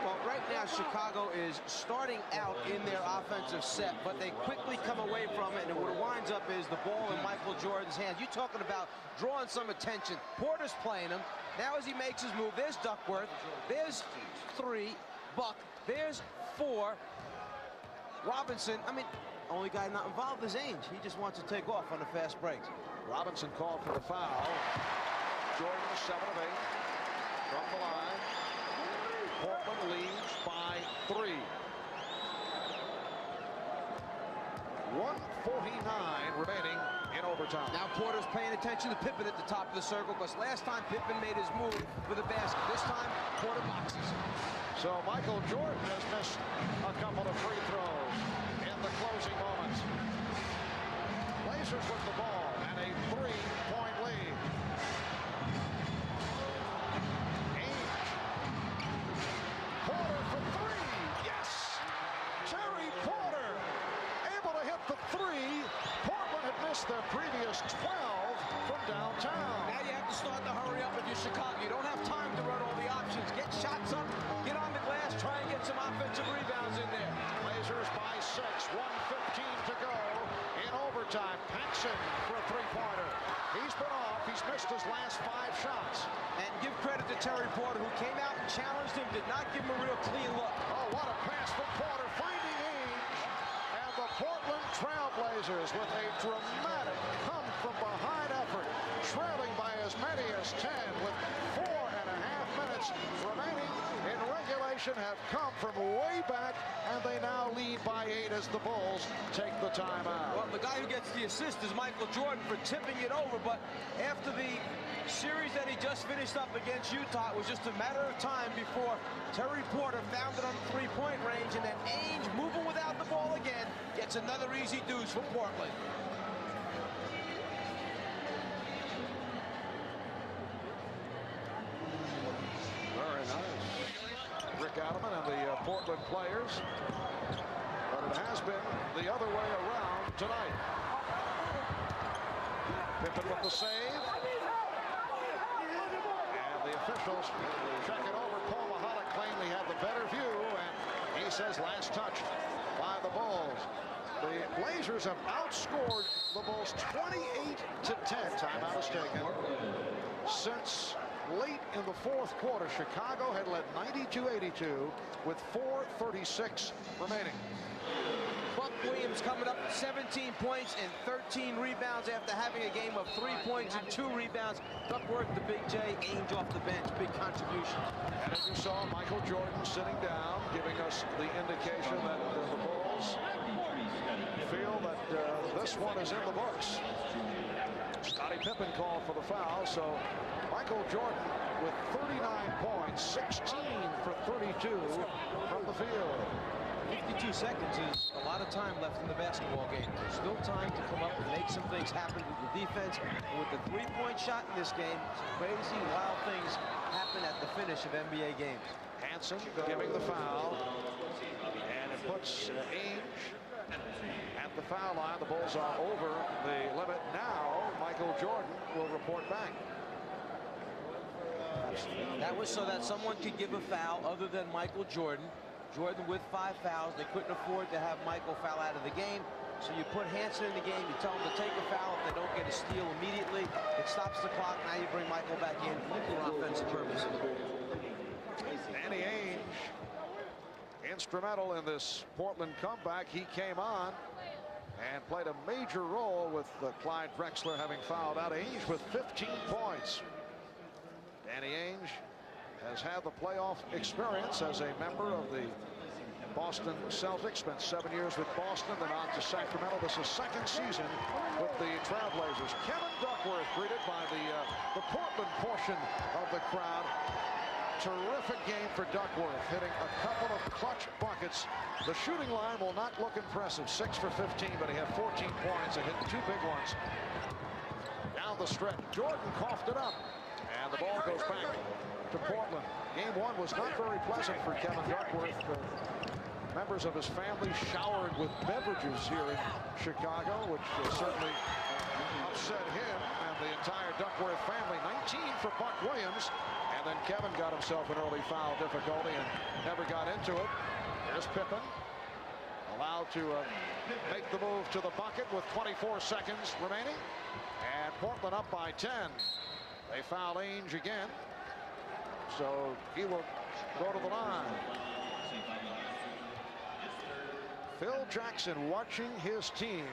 [SPEAKER 2] Well, right now Chicago is starting out in their offensive set, but they quickly come away from it, and what it winds up is the ball in Michael Jordan's hands. You're talking about drawing some attention. Porter's playing him. Now as he makes his move, there's Duckworth. There's 3. Buck. There's 4. Robinson. I mean, only guy not involved is Ainge. He just wants to take off on the fast breaks.
[SPEAKER 1] Robinson called for the foul. Jordan 7 of 8 from the line. Portland leads by 3. 1:49 remaining in overtime.
[SPEAKER 2] Now Porter's paying attention to Pippen at the top of the circle, because last time Pippen made his move for the basket. This time Porter boxes.
[SPEAKER 1] So Michael Jordan has missed a couple of free throws in the closing moments. Blazers with the ball and a 3-point lead. Porter for 3. Yes. Terry Porter able to hit the 3. Portland had missed their previous 12 from downtown.
[SPEAKER 2] Now you have to start to hurry up with your Chicago. You don't have time to run all the options. Get shots up, get on the glass, try and get some offensive rebounds in there.
[SPEAKER 1] Blazers by 6, 1:15 to go in overtime. Paxson for a 3-pointer. He's been off. He's missed his last 5 shots.
[SPEAKER 2] And give credit to Terry Porter, who came out and challenged him, did not give him a real clean look.
[SPEAKER 1] Oh, what a pass from Porter, finding Ainge. And the Portland Trailblazers with a dramatic come-from-behind effort, trailing by as many as 10 with 4.5 minutes remaining in regulation, have come from way back, and they now lead by 8 as the Bulls take the timeout.
[SPEAKER 2] Well, the guy who gets the assist is Michael Jordan for tipping it over, but after the series that he just finished up against Utah, it was just a matter of time before Terry Porter found it on the 3-point range, and then Ainge, moving without the ball again, gets another easy deuce for Portland.
[SPEAKER 1] Very nice. Rick Adelman and the Portland players. But it has been the other way around tonight. Pippen with the save. And the officials check it over. Paul Mahalik claimed he had the better view, and he says last touch by the Bulls. The Blazers have outscored the Bulls 28-10. Timeout is taken. Since late in the fourth quarter, Chicago had led 92-82 with 4:36 remaining.
[SPEAKER 2] Buck Williams coming up 17 points and 13 rebounds after having a game of 3 points and 2 rebounds. Duckworth, the Big J, Ainge off the bench, big contribution.
[SPEAKER 1] And as you saw, Michael Jordan sitting down, giving us the indication that the Bulls feel that this one is in the books. Scottie Pippen called for the foul, so Michael Jordan with 39 points, 16 for 32 from the field.
[SPEAKER 2] 52 seconds is a lot of time left in the basketball game. There's still time to come up and make some things happen with the defense. And with the 3-point shot in this game, some crazy, wild things happen at the finish of NBA games.
[SPEAKER 1] Hansen giving the foul, and it puts Ainge at the foul line. The Bulls are over the limit now. Michael Jordan will report back.
[SPEAKER 2] That was so that someone could give a foul other than Michael Jordan. Jordan with 5 fouls. They couldn't afford to have Michael foul out of the game. So you put Hansen in the game, you tell them to take a foul. If they don't get a steal immediately, it stops the clock. Now you bring Michael back in for offensive purposes.
[SPEAKER 1] Danny Ainge, instrumental in this Portland comeback. He came on and played a major role with Clyde Drexler having fouled out. Ainge with 15 points. Danny Ainge has had the playoff experience as a member of the Boston Celtics. Spent 7 years with Boston, then on to Sacramento. This is second season with the Trailblazers. Kevin Duckworth greeted by the Portland portion of the crowd. Terrific game for Duckworth, hitting a couple of clutch buckets. The shooting line will not look impressive. 6 for 15, but he had 14 points and hit 2 big ones. Down the stretch, Jordan coughed it up, and the ball goes back to Portland. Game 1 was not very pleasant for Kevin Duckworth. Members of his family showered with beverages here in Chicago, which certainly upset him and the entire Duckworth family. 19 for Buck Williams, and then Kevin got himself an early foul difficulty and never got into it. Here's Pippen, allowed to make the move to the bucket with 24 seconds remaining, and Portland up by 10. They foul Ainge again, so he will go to the line. Phil Jackson watching his team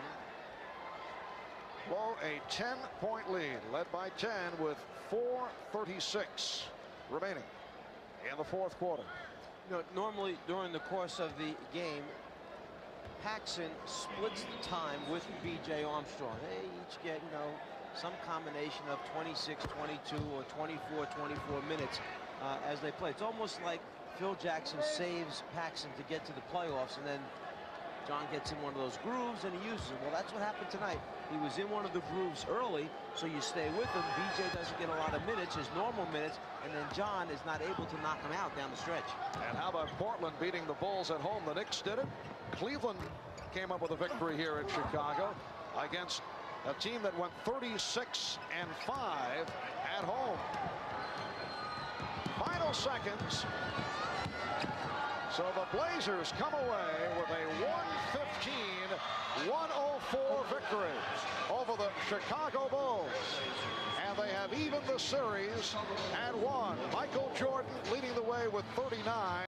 [SPEAKER 1] blow a 10-point lead, led by 10 with 4:36 remaining in the fourth quarter.
[SPEAKER 2] You know, normally during the course of the game, Paxson splits the time with B.J. Armstrong. They each get, you know, some combination of 26, 22, or 24, 24 minutes as they play. It's almost like Phil Jackson saves Paxson to get to the playoffs, and then John gets in one of those grooves and he uses it. Well, that's what happened tonight. He was in one of the grooves early, so you stay with him. BJ doesn't get a lot of minutes, his normal minutes, and then John is not able to knock him out down the stretch. And
[SPEAKER 1] how about Portland beating the Bulls at home? The Knicks did it. Cleveland came up with a victory here in Chicago against a team that went 36-5 at home. Final seconds. So the Blazers come away with a 115-104 victory over the Chicago Bulls. And they have evened the series at 1. Michael Jordan leading the way with 39.